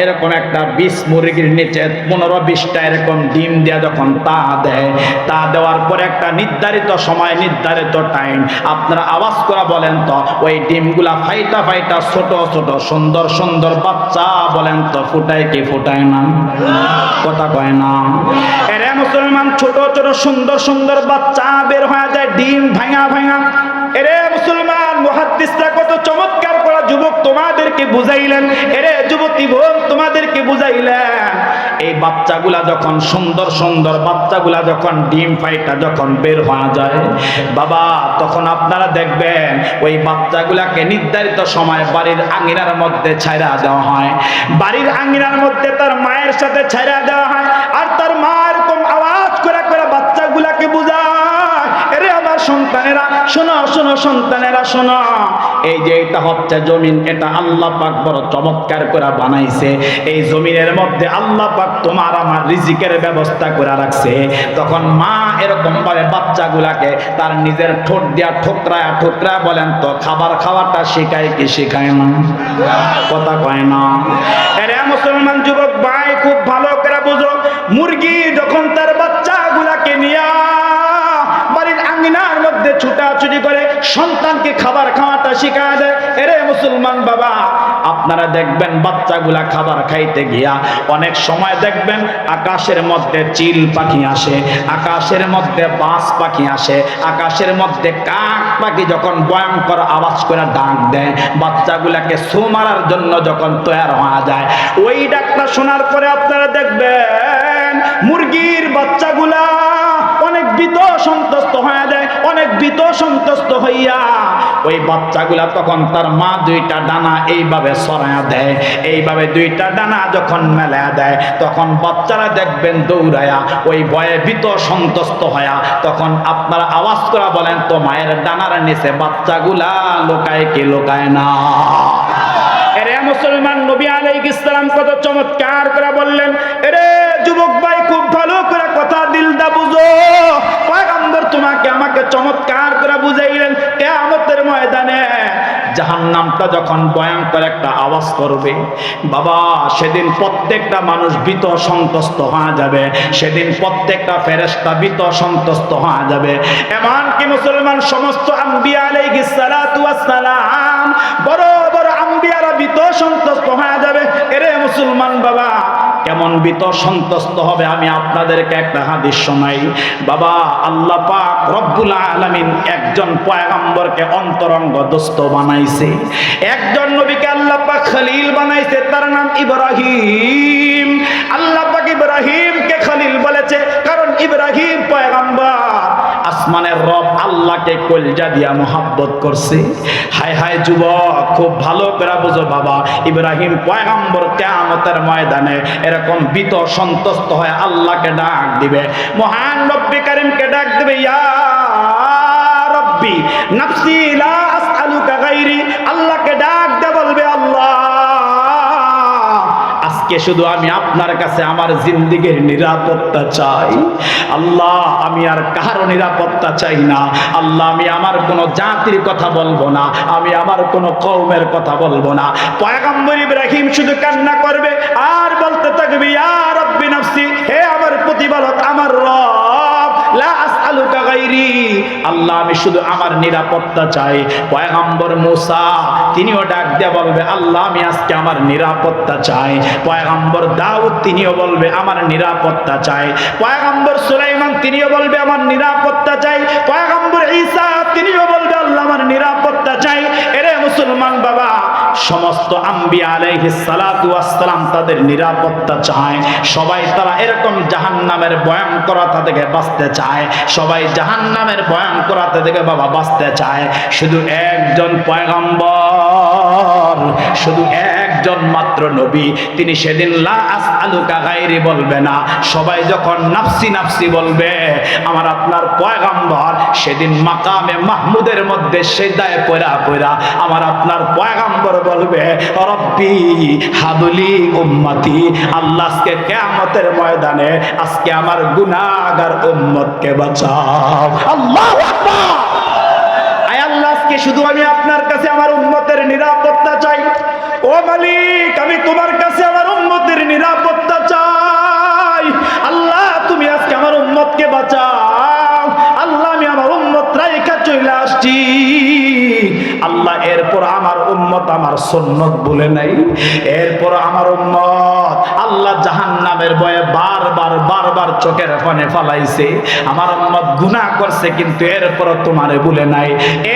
এরকম একটা ২০ মুরগির নিচে ১৫-২০টা এরকম ডিম দেয়া যখন তা দেয়, তা দেওয়ার পরে একটা নির্ধারিত সময়, নির্ধারিত টাইম, আপনারা আওয়াজ করে বলেন তো ওই ডিমগুলা ফাইটা ফাইটা ছোট ছোট সুন্দর সুন্দর বাচ্চা বলেন তো ফুটায় কি ফুটায় না? কথা কয় না। এরে মুসলমান, ছোট ছোট সুন্দর সুন্দর বাচ্চা বের হয়ে যায় ডিম ভাঙা ভাঙা। এরে মুসলমান, মুহাদ্দিসরা কত চমৎকার করা যুবক তোমাদেরকে বুঝাইলেন, এরে যুবতী বোন তোমাদেরকে বুঝাইলেন। এই বাচ্চাগুলা যখন সুন্দর সুন্দর বাচ্চাগুলা যখন ডিম ফাইটা যখন বের হওয়া যায় বাবা, তখন আপনারা দেখবেন ওই বাচ্চাগুলাকে নির্ধারিত সময় বাড়ির আঙিনার মধ্যে ছাইরা দেওয়া হয়। বাড়ির আঙিনার মধ্যে তার মায়ের সাথে ছাইরা দেওয়া হয়। আর তার মা এরকম আওয়াজ করে করে বাচ্চাগুলাকে বুঝায়, এরে আমার সন্তানেরা শোনো, শোনো সন্তানেরা শোনো, এই যে এটা হচ্ছে জমিন, এটা আল্লাহ পাক বড় চমৎকার করে বানাইছে। এই জমিনের মধ্যে আল্লাহ পাক তোমার আমার রিজিকের ব্যবস্থা করে রাখছে। তখন মা এরকম ভাবে বাচ্চাগুলাকে তার নিজের ঠোঁট দিয়া ঠোকরায় ঠোকরায় বলেন তো খাবার খাওয়াটা শেখায় কি শেখায় না? কথা কয় না। এরে মুসলমান যুবক ভাই, খুব ভালো করে বুঝো, মুরগি যখন তার বাচ্চাগুলাকে নিয়ে বাড়ির আঙ্গিনার মধ্যে ছুটাছুটি করে সন্তানকে খাবার খাওয়াটা শিখা দেয়। এরে মুসলমান বাবা, আপনারা দেখবেন বাচ্চাগুলা খাবার খাইতে গিয়া অনেক সময় দেখবেন আকাশের মধ্যে চিল পাখি আসে, আকাশের মধ্যে বাজ পাখি আসে, আকাশের মধ্যে কাক পাখি যখন ভয়ঙ্কর আওয়াজ করে ডাক দেয়, বাচ্চাগুলাকে ছু মারার জন্য যখন তৈরি হওয়া যায়, ওই ডাকটা শোনার পরে আপনারা দেখবেন মুরগির বাচ্চাগুলা অনেক ভীত সন্ত্রস্ত হয়ে যায়, অনেক ভীত সন্ত্রস্ত হইয়া ওই বাচ্চাগুলা তখন তার মা দুইটা ডানা এইভাবে সরায়া দেয়, এইভাবে দুইটা ডানা যখন মেলা দেয় তখন বাচ্চারা দেখবেন দৌড়ায়া ওই ভয়ে ভীত সন্ত্রস্ত হইয়া তখন আপনারা আওয়াজ করে বলেন তো মায়ের ডানার নিচে বাচ্চাগুলা লোকায় কি লোকায় না? এরে মুসলমান, নবী আলাইহিস সালাম কত চমৎকার করে বললেন, এরে যুবক ভাই খুব ভালো করে কথা দিল দা বুঝো, পয়গম্বর তোমাকে আমাকে চমৎকার করে বুঝাইলেন কিয়ামতের ময়দানে জাহান্নামটা যখন ভয়ঙ্কর একটা আওয়াজ করবে বাবা, সেদিন প্রত্যেকটা মানুষ ভীত সন্ত্রস্ত হয়ে যাবে, সেদিন প্রত্যেকটা ফেরেশতা ভীত সন্ত্রস্ত হয়ে যাবে। এমনকি মুসলমান সমস্ত আম্বিয়া আলাইহিস সালাতু ওয়াস সালাম, বড় বড় আম্বিয়ারা ভীত সন্ত্রস্ত হয়ে যাবে। এরে মুসলমান বাবা, কেমন ভীত সন্ত্রস্ত হবে আমি আপনাদেরকে একটা হাদিস শোনাই। বাবা, আল্লাহ পাক রব্বুল আলামিন একজন পয়গম্বরকে অন্তরঙ্গ দোস্ত বানাইছে, একজন নবীকে আল্লাহ পাক খলিল বানাইছে, তার নাম ইব্রাহিম। আল্লাহ পাক ইব্রাহিমকে খলিল বলেছে কারণ ইব্রাহিম পয়গম্বর, আসমানের রব আল্লাহকে কলজা দিয়া মোহাব্বত করছে। হায় হায় যুবক, খুব ভালো করে বুঝো বাবা, ইব্রাহিম পয়গম্বর কিয়ামতের ময়দানে এরকম ভীত সন্ত্রস্ত হয়ে আল্লাহকে ডাক দিবে, মহান রব্বে কারীমকে ডাক দিবে, ইয়া রব্বি নাফসি লা আসআলুকা গায়রি। আল্লাহকে ডাক দিয়ে বলবে, আল্লাহ আজকে শুধু আমি আপনার কাছে আমার জিন্দেগীর নিরাপত্তা চাই। আল্লাহ আমি আর কারো নিরাপত্তা চাই না। আল্লাহ আমি আমার কোনো জাতির কথা বলবো না, আমি আমার কোনো কওমের কথা বলবো না। পয়গম্বর ইব্রাহিম শুধু কান্না করবে আর বলতে থাকবে, ইয়া রব্বি নাফসি, হে আমার প্রতিপালক আমার রব, লা আসআলুকা গায়রি। আল্লাহ আমি শুধু আমার নিরাপত্তা চাই। পয়গম্বর মুসা তিনিও ডাক দিয়ে বলবে, আল্লাহ আমি আজকে আমার নিরাপত্তা চাই। পয়গম্বর দাউদ তিনিও বলবে আমার নিরাপত্তা চাই। পয়গম্বর সুলাইমান তিনিও বলবে আমার নিরাপত্তা চাই। পয়গম্বর ঈসা তিনিও বলবে আল্লাহ আমার নিরাপত্তা চাই। এরে মুসলমান বাবা, সমস্ত আম্বিয়া আলাইহিস সালাতু ওয়াস সালাম তাদের নিরাপত্তা চায়। সবাই তারা এরকম জাহান্নামের ভয়ঙ্করতা থেকে বাঁচতে চায়, সবাই জাহান্নামের ভয়ঙ্করতা থেকে বাবা বাঁচতে চায়। শুধু একজন পয়গম্বর, শুধু একজন মাত্র নবী, তিনি সেদিন লা আসআলুকা গায়রি বলবে না। সবাই যখন নাফসি নাফসি বলবে, আমার আপনার পয়গম্বর সেদিন মাকামে মাহমুদের মধ্যে সিজদায় পড়া পড়া আমার আপনার পয়গম্বর বলবে, রব্বি হাবলি উম্মতি। আল্লাহ আজকে কিয়ামতের ময়দানে আজকে আমার গুনাহগার উম্মতকে বাঁচাও। আল্লাহু আকবার। আয় আল্লাহ, আজকে শুধু আমি আপনার কাছে আমার উম্মতের নিরাপত্তা চাই। ও মালিক, আমি তোমার কাছে আমার উম্মতের নিরাপত্তা চাই। আল্লাহ তুমি আজকে আমার উম্মতকে বাঁচাও। আল্লাহ আমি আমার উম্মত রাইখা চলে আসছি। আল্লাহ এরপর আমার উম্মত আমার সুন্নত বলে নাই, এরপর আমার উম্মত আল্লাহ জাহান্নামের ভয়ে বারবার চোখের পানি ফালাইছে। আমার উম্মত গুনাহ করছে কিন্তু এরপর তোমারে বলে নাই।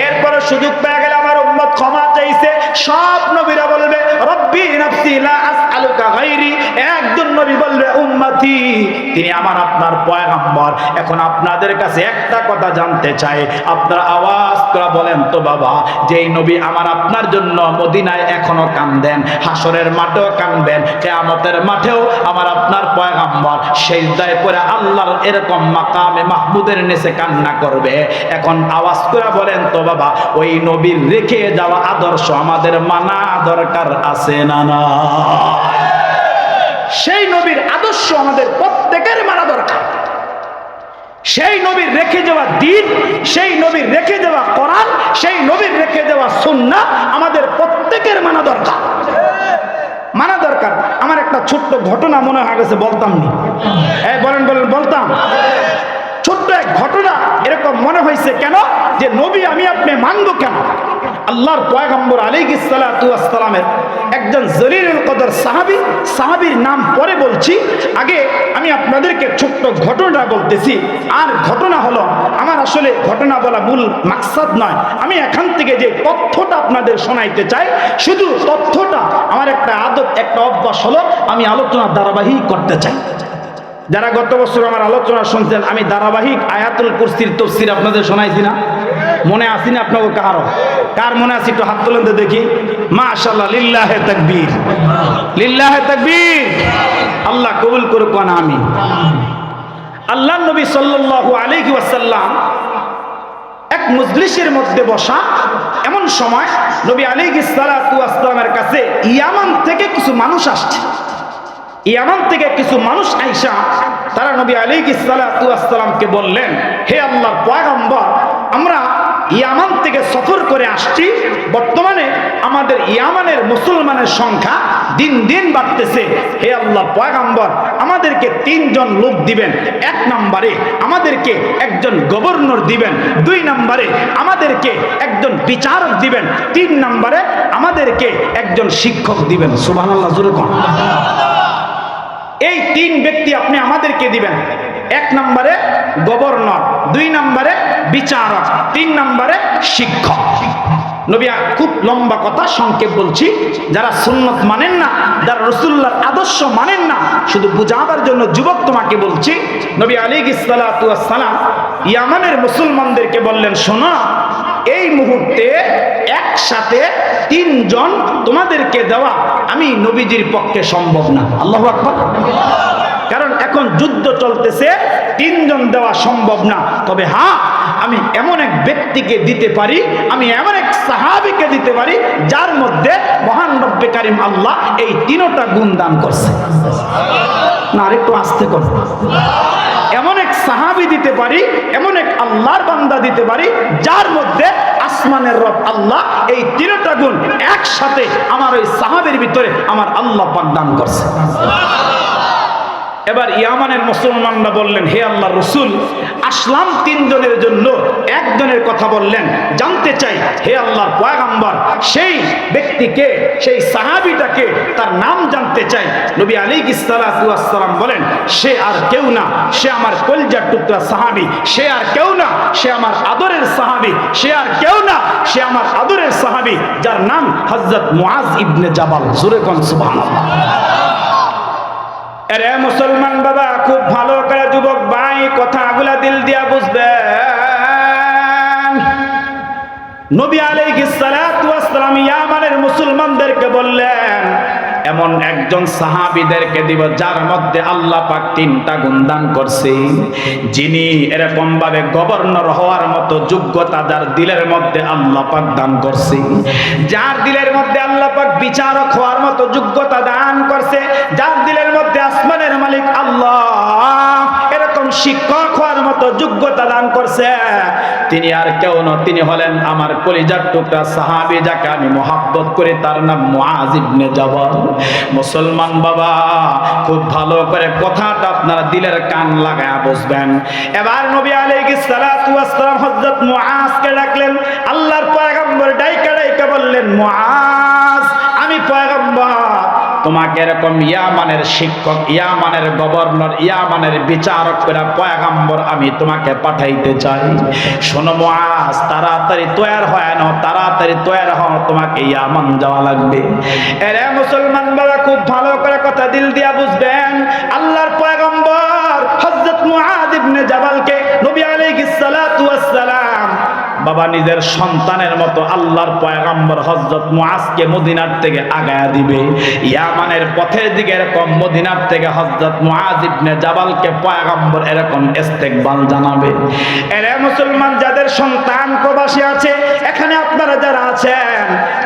এরপর সুযোগ পেয়ে গেলে আমার উম্মত ক্ষমা চাইছে। সব নবীরা বলবে রব্বি নাফসি লা আসআলুকা গায়রি। একজন নবী বলবে উম্মতি, তিনি আমার আপনার পয়গম্বর। এখন আপনাদের কাছে একটা কথা জানতে চাই, আপনারা আওয়াজ করে বলেন তো বাবা, যেই নবী আমার আপনার জন্য মদিনায় এখনো কান্দেন, হাসরের মাঠেও কানবেন, কিয়ামতের মাঠেও আমার আপনার পয়গম্বর সিজদায় পড়ে আল্লাহর এরকম মাকামে মাহমুদের নিচে কান্না করবে। এখন আওয়াজ করে বলেন তো বাবা, ওই নবীর রেখে যাওয়া আদর্শ আমাদের মানা দরকার আছে না না? সেই নবীর আদর্শ আমাদের প্রত্যেকের মানা দরকার। সেই নবীর রেখে যাওয়া দ্বীন, সেই নবীর রেখে যাওয়া কোরআন, সেই নবীর রেখে যাওয়া সুন্নাহ আমাদের প্রত্যেকের মানা দরকার, মানা দরকার। আমার একটা ছোট্ট ঘটনা মনে হয়ে গেছে, বলতাম নি? বলেন বলতাম। ছোট্ট এক ঘটনা এরকম মনে হয়েছে কেন যে নবী আমি আপনি মানবো কেন? আল্লাহর পয়গম্বর আলাইহিস সালাতু ওয়াস সালামের একজন জলিলুল কদর সাহাবীর নাম পরে বলছি, আগে আমি আপনাদেরকে ছোট্ট ঘটনা বলতেছি। আর ঘটনা হলো, আমার আসলে ঘটনা বলা মূল মাকসাদ নয়, আমি এখান থেকে যে তথ্যটা আপনাদের শোনাইতে চাই, শুধু তথ্যটা, আমার একটা আদত, একটা অভ্যাস হলো আমি আলোচনা ধারাবাহিক করতে চাই। যারা গত বছর আমার আলোচনা শুনছেন, আমি ধারাবাহিক আয়াতুল কুরসির তাফসীর আপনাদের শোনাইছি না? মনে আসি না আপনাকে? কার মনে আছে একটু হাত তুলেন তো দেখি। মাশাআল্লাহ, লিল্লাহে তাকবীর, লিল্লাহে তাকবীর। আল্লাহ কবুল করুক, আমিন। আল্লাহর নবী সাল্লাল্লাহু আলাইহি ওয়াসাল্লাম এক মজলিসের মধ্যে বসা, এমন সময় নবী আলাইহিস সালাতু ওয়াস সালামের কাছে ইয়ামান থেকে কিছু মানুষ আসছে। ইয়ামান থেকে কিছু মানুষ আইসা তারা নবী আলাইহিস সালাতু ওয়াস সালামকে বললেন, হে আল্লাহর পয়গম্বর, আমরা ইয়ামান থেকে সফর করে আসছি, বর্তমানে আমাদের ইয়ামানের মুসলমানের সংখ্যা দিন দিন বাড়তেছে। হে আল্লাহর পয়গম্বর, আমাদেরকে 3 জন লোক দিবেন। 1 নম্বরে আমাদেরকে একজন গভর্নর দিবেন, 2 নম্বরে আমাদেরকে একজন বিচারক দিবেন, 3 নম্বরে আমাদেরকে একজন শিক্ষক দিবেন। সুবহানাল্লাহ, জোরে কোন। এই 3 ব্যক্তি আপনি আমাদেরকে দিবেন। 1 নম্বরে গভর্নর, 2 নম্বরে বিচারক, 3 নম্বরে শিক্ষক। নবী খুব লম্বা কথা, সংক্ষেপ বলছি। যারা সুন্নত মানেন না, যারা রাসূলুল্লাহর আদর্শ মানেন না, শুধু বুঝাবার জন্য যুবক তোমাকে বলছি। নবী আলাইহিস সালাতু ওয়াস সালাম ইয়ামানের মুসলমানদেরকে বললেন, শোনো, এই মুহূর্তে একসাথে 3 জন তোমাদেরকে দেওয়া আমি নবীজির পক্ষে সম্ভব না। আল্লাহু আকবার। কারণ এখন যুদ্ধ চলতেছে, 3 জন দেওয়া সম্ভব না। তবে হ্যাঁ, আমি এমন এক ব্যক্তিকে দিতে পারি, আমি এমন এক সাহাবীকে দিতে পারি যার মধ্যে মহান রব্বে কারীম আল্লাহ এই 3টা গুণ দান করছে। না, আরেকটু আস্তে করো। এমন এক সাহাবী দিতে পারি, এমন এক আল্লাহর বান্দা দিতে পারি যার মধ্যে আসমানের রব আল্লাহ এই 3টা গুণ একসাথে আমার ওই সাহাবীর ভিতরে আমার আল্লাহ পাক দান করছে। এবার ইয়ামানের মুসলমানরা বললেন, হে আল্লাহর রাসূল, আসলাম 3 জনের জন্য, 1 জনের কথা বললেন, জানতে চাই হে আল্লাহর পয়গম্বর, সেই ব্যক্তিকে, সেই সাহাবীটাকে, তার নাম জানতে চাই। নবী আলাইহিস সালাতু ওয়াস সালাম বলেন, সে আর কেউ না, সে আমার কলিজার টুকরা সাহাবী, সে আর কেউ না, সে আমার আদরের সাহাবী, সে আর কেউ না, সে আমার আদরের সাহাবী, যার নাম হযরত মুআজ ইবনে জাবাল। জোরে কোন সুবহানাল্লাহ। আরে মুসলমান বাবা, খুব ভালো করে যুবক ভাই কথাগুলা দিল দিয়া বুঝবেন। নবী আলাইহিস সালাতু ওয়াস সালাম ইয়ামানের মুসলমানদেরকে বললেন, এমন একজন সাহাবীদেরকে দিব যার মধ্যে আল্লাহ পাক 3টা গুণ দান করছে, যিনি এরকম ভাবে গভর্নর হওয়ার মতো যোগ্যতা যার দিলের মধ্যে আল্লাহ পাক দান করছে, যার দিলের মধ্যে আল্লাহ পাক বিচারক হওয়ার মতো যোগ্যতা দান করছে, যার দিলের মধ্যে আসমানের মালিক আল্লাহ এরকম শিক্ষক হওয়ার মতো যোগ্যতা দান করছে, তিনি আর কেউ নন, তিনি হলেন আমার কলিজার টুকরা সাহাবী, যাকে আমি মহব্বত করি, তার নাম মুআজ ইবনে জাবাল। মুসলমান বাবা, খুব ভালো করে কথাটা আপনারা দিলের কান লাগায়া বুঝবেন। এবার নবী আলাইহিস সালাতু ওয়াস সালাম হযরত মুআজকে ডাকলেন। আল্লাহর পয়গম্বর ডাইকা বললেন, মুআজ, আমি পয়গম্বর তোমাকে এরকম ইয়ামানের শিক্ষক, ইয়ামানের গভর্নর, ইয়ামানের বিচারক করে পয়গম্বর আমি তোমাকে পাঠাইতে চাই। শোনো মুআজ, তাড়াতাড়ি তৈয়ার হয় না, তাড়াতাড়ি তৈয়ার হও, তোমাকে ইয়ামান যাওয়া লাগবে। এরে মুসলমান বাবা, খুব ভালো করে কথা দিল দিয়া বুঝবেন। আল্লাহর পয়গম্বর হযরত মুআজ ইবনে জাবালকে নবী আলাইহিস সালাতু ওয়াস সালাম বাবা নিজের সন্তানের মতো আল্লাহর পয়গম্বর হযরত মুআজকে মদিনার থেকে আগায়া দিবে। ইয়ামানের পথের দিকে এরকম মদিনার থেকে হযরত মুআজ ইবনে জাবালকে পয়গম্বর এরকম ইস্তেকবাল জানাবে। এরে মুসলমান, যাদের সন্তান প্রবাসী আছে, এখানে আপনারা যারা আছেন,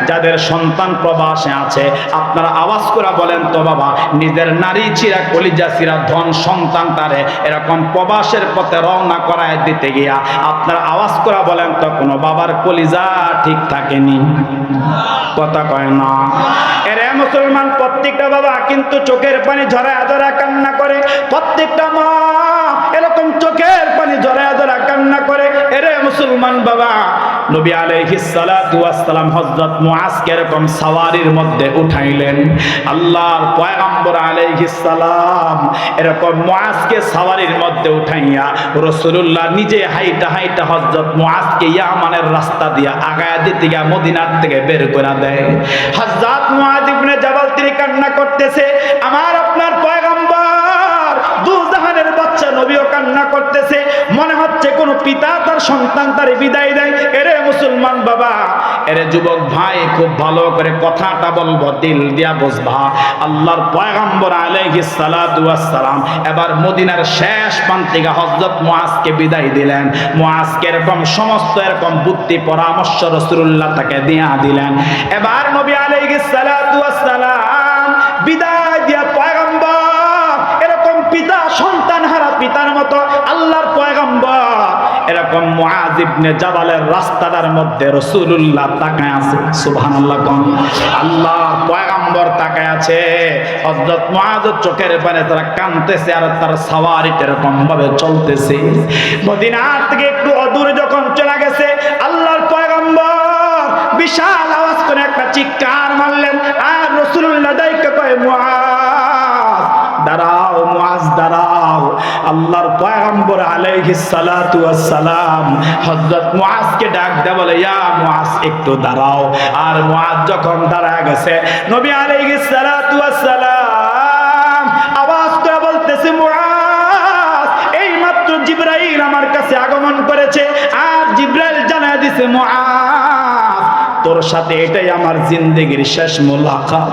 যাদের সন্তান প্রবাসে আছে, আপনারা আওয়াজ করে বলেন তো বাবা, নিজের নারী চিরা কলিজা চিরা ধন সন্তানটারে এরকম প্রবাসের পথে রওনা করায় দিতে গিয়া আপনারা আওয়াজ করে বলেন তো, কোনো বাবার কলিজা ঠিক থাকেনি? কথা কয় না। এরে মুসলমান, প্রত্যেকটা বাবা কিন্তু চোখের পানি ঝরায়া ঝরা কান্না করে, প্রত্যেকটা মা এরকম চোখের পানি ঝরায়া ঝরা কান্না করে। এরে মুসলমান বাবা, নবী আলাইহিস সালাতু ওয়াস সালাম হযরত মুআজকে এরকম সাওয়ারির মধ্যে উঠাইলেন। আল্লাহর পয়গম্বর আলাইহিস সালাম এরকম মুআজকে সাওয়ারির মধ্যে উঠাইয়া রাসূলুল্লাহ নিজে হাইটা হাইটা হযরত মুআজকে ইয়ামানের রাস্তা দিয়া আগায়া দিতে গিয়া মদিনার থেকে বের করে দেয়। হযরত মুআজ ইবনে জাবাল তিনি কান্না করতেছে, আমার আপনার পয়গম্বর দু জাহানের বাচ্চা নবীও কান্না করতেছে, মনে হচ্ছে কোন পিতা তার সন্তান তারে বিদায় দেয়। এরে মুসলমান বাবা, এরে যুবক ভাই, খুব ভালো করে কথাটা বলবো, দিল দিয়া বুঝবা। আল্লাহর পয়গম্বর আলাইহিস সালাতু ওয়াস সালাম এবার মদিনার শেষ প্রান্তিকা হযরত মুআজকে বিদায় দিলেন। মুআজকে এরকম সমস্ত এরকম বুদ্ধি পরামর্শ রাসূলুল্লাহ তাকে দিয়া দিলেন। এবার নবী আলাইহিস সালাতু ওয়াস সালাম বিদায় দিয়া পয়গম্বর এরকম পিতা সন্তান হারা পিতার মতো আল্লাহর পয়গম্বর এরকম মুআজ ইবনে জাবালের রাস্তাটার মধ্যে রাসূলুল্লাহ তাকায় আছে। সুবহানাল্লাহ কোন আল্লাহর পয়গম্বর তাকায় আছে। হযরত মুআজ চোখের পানে তারা কাঁদতেছে আর তার সাওয়ারিটা এরকম ভাবে চলতেছে। মদিনার থেকে একটু অদূরে যখন চলে গেছে, আল্লাহর পয়গম্বর বিশাল আওয়াজ করে একটা চিৎকার মারলেন। আর রাসূলুল্লাহ ডাইকে কয়, মুআজ দাঁড়াও, মুআজ দাঁড়াও। আল্লাহর পয়গম্বর আলাইহিস সালাতু ওয়াস সালাম হযরত মুআজকে ডাক দেয়া বলে, ইয়া মুআজ একটু দাঁড়াও। আর মুআজ যখন দাঁড়ায় গেছে, নবী আলাইহিস সালাতু ওয়াস সালাম আওয়াজ করে বলতেছে, মুআজ এই মাত্র জিবরাইল আমার কাছে আগমন করেছে। আর জিবরাইল জানায় দিছে, মুআজ তোর সাথে এটাই আমার জিন্দেগির শেষ মোলাকাত।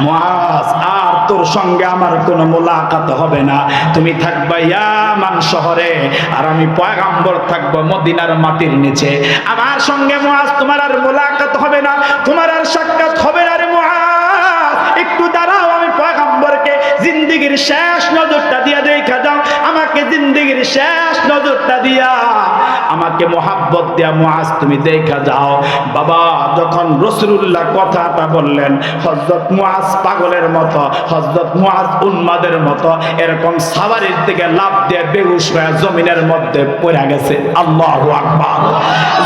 মুআজ আর তোর সঙ্গে আমার কোনো মোলাকাত হবে না। তুমি থাকবা ইয়ামান শহরে আর আমি পয়গম্বর থাকবো মদিনার মাটির নিচে। আমার সঙ্গে মুআজ তোমার আর মোলাকাত হবে না, তোমার আর সাক্ষাৎ হবে না। রে মুআজ একটু দাঁড়াও, আমি পয়গম্বরকে জিন্দেগির শেষ নজরটা দিয়া দেখা দাও। আমাকে জিন্দেগির শেষ নজরটা দিয়া আমাকে মোহাব্বত দিয়া মুআজ তুমি দেখা যাও। বাবা, যখন রাসূলুল্লাহ কথাটা বললেন, হযরত মুআজ পাগলের মতো, হযরত মুআজ উন্মাদের মতো এরকম সাওয়ারির দিকে লাফ দিয়ে বেহুশ হয়ে জমিনের মধ্যে পড়ে গেছে। আল্লাহু আকবার।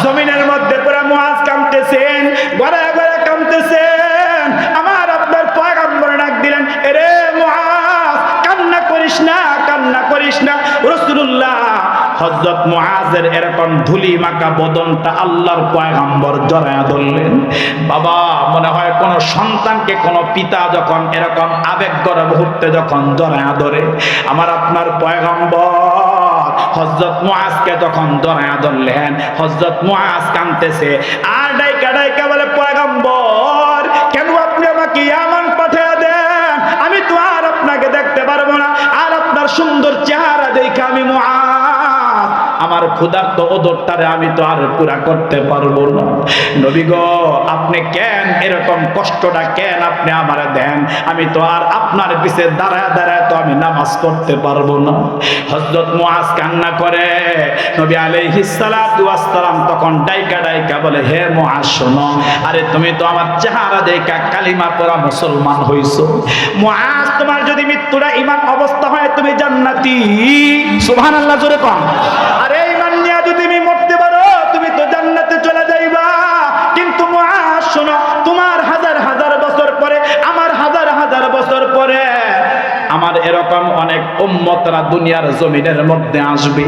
জমিনের মধ্যে পড়ে মুআজ কাঁদতেছেন, গড়ায় গড়ায় কাঁদতেছেন। আমার আপনার পয়গম্বর ডাক দিলেন, এরে মুআজ কান্না করিস না, কান্না করিস না। রাসূলুল্লাহ হযরত মুআজের এরকম ধুলি মাখা বদনটা আল্লাহর পয়গম্বর জড়ায়া ধরলেন। বাবা, মনে হয় কোন সন্তানকে কোন পিতা যখন এরকম আবেগগর মুহূর্তে যখন জড়ায়া ধরে, আমার আপনার পয়গম্বর হযরত মুআজকে যখন জড়ায়া ধরলেন, হযরত মুআজ কাঁদতেছে আর ডাইকা ডাইকা বলে, পয়গম্বর কেন আপনি আমাকে ইয়ামান পাঠিয়ে দেন? আমি তো আর আপনাকে দেখতে পারবো না। আর আপনার সুন্দর চেহারা দেখে আমি মুআজ আমার ক্ষুধার্ত ওদরটারে আমি তো আর পুরা করতে পারবো না। নবী গো, আপনি কেন এরকম কষ্টটা কেন আপনি আমারে দেন? আমি তো আর আপনার পিছে দাঁড়ায় দাঁড়ায় তো আমি নামাজ পড়তে পারবো না। হযরত মুআজ কান্না করে। নবী আলাইহিস সালাতু ওয়াস সালাম তখন ডাইকা ডাইকা বলে, হে মুআজ শোনো, আরে তুমি তো আমার চেহারা দেখা কালিমা পড়া মুসলমান হইছো। মুআজ, তোমার যদি মৃত্যুটা ঈমান অবস্থা হয় তুমি জান্নাতি। সুবহানাল্লাহ জোরে কোন। আরে ঈমান নিয়ে যদি তুমি মরতে পারো তুমি তো জান্নাতে চলে যাইবা। কিন্তু মুআজ শোনো, তোমার হাজার হাজার বছর পরে, আমার হাজার হাজার বছর পরে আমার এরকম অনেক উম্মতরা দুনিয়ার জমিনের মধ্যে আসবে,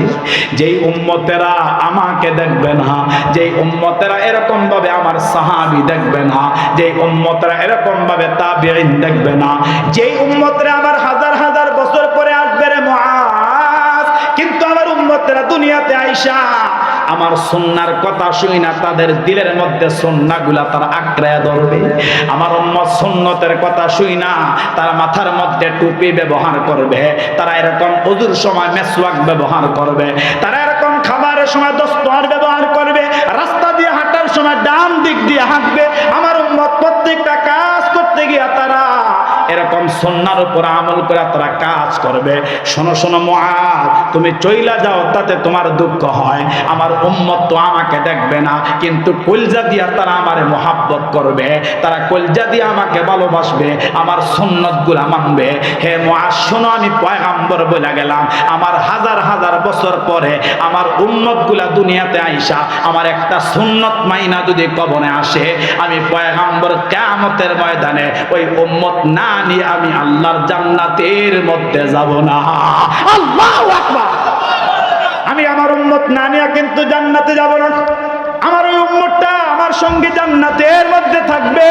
যেই উম্মতেরা আমাকে দেখবে না, যেই উম্মতেরা এরকম ভাবে আমার সাহাবী দেখবে না, যেই উম্মতেরা এরকম ভাবে তাবিঈন দেখবে না, যেই উম্মতেরা আমার হাজার হাজার বছর পরে আসবে রে মুআজ। কিন্তু আমার উম্মতেরা দুনিয়াতে আইসা আমার সুন্নাহর কথা শুই না, তাদের দিলের মধ্যে সুন্নাহগুলা তারা আঁকড়ায়া ধরবে। আমার উম্মত সুন্নতের কথা শুই না, তারা মাথার মধ্যে টুপি ব্যবহার করবে, তারা এরকম ওযুর সময় মেসওয়াক ব্যবহার করবে, তারা এরকম খাবারের সময় দস্তর ব্যবহার করবে, রাস্তা দিয়ে হাঁটার সময় ডান দিক দিয়ে হাঁটবে। আমার উম্মত প্রত্যেকটা কাজ করতে গিয়া তারা এরকম সুন্নাহর উপর আমল করে তারা কাজ করবে। শোনো শোনো মুআজ, তুমি চইলা যাও তাতে তোমার দুঃখ হয়, আমার উম্মত তো আমাকে দেখবে না, কিন্তু কলজা দিয়া তারা আমারে মহাব্বত করবে, তারা কলজা দিয়া আমাকে ভালোবাসবে, আমার সুন্নতগুলা মানবে। হে মুআজ শোনো, আমি পয়গম্বর বলে গেলাম, আমার হাজার হাজার বছর পরে আমার উম্মতগুলা দুনিয়াতে আইসা আমার একটা সুন্নত মাইনা যদি কবরে আসে, আমি পয়গম্বর কিয়ামতের ময়দানে ওই উম্মত না নিয়ে আমি আল্লাহর জান্নাতের মধ্যে যাব না। আল্লাহু আকবার। আমি আমার উম্মত না নিয়ে কিন্তু জান্নাতে যাব না, আমার ওই উম্মতটা আমার সঙ্গে জান্নাতের মধ্যে থাকবে,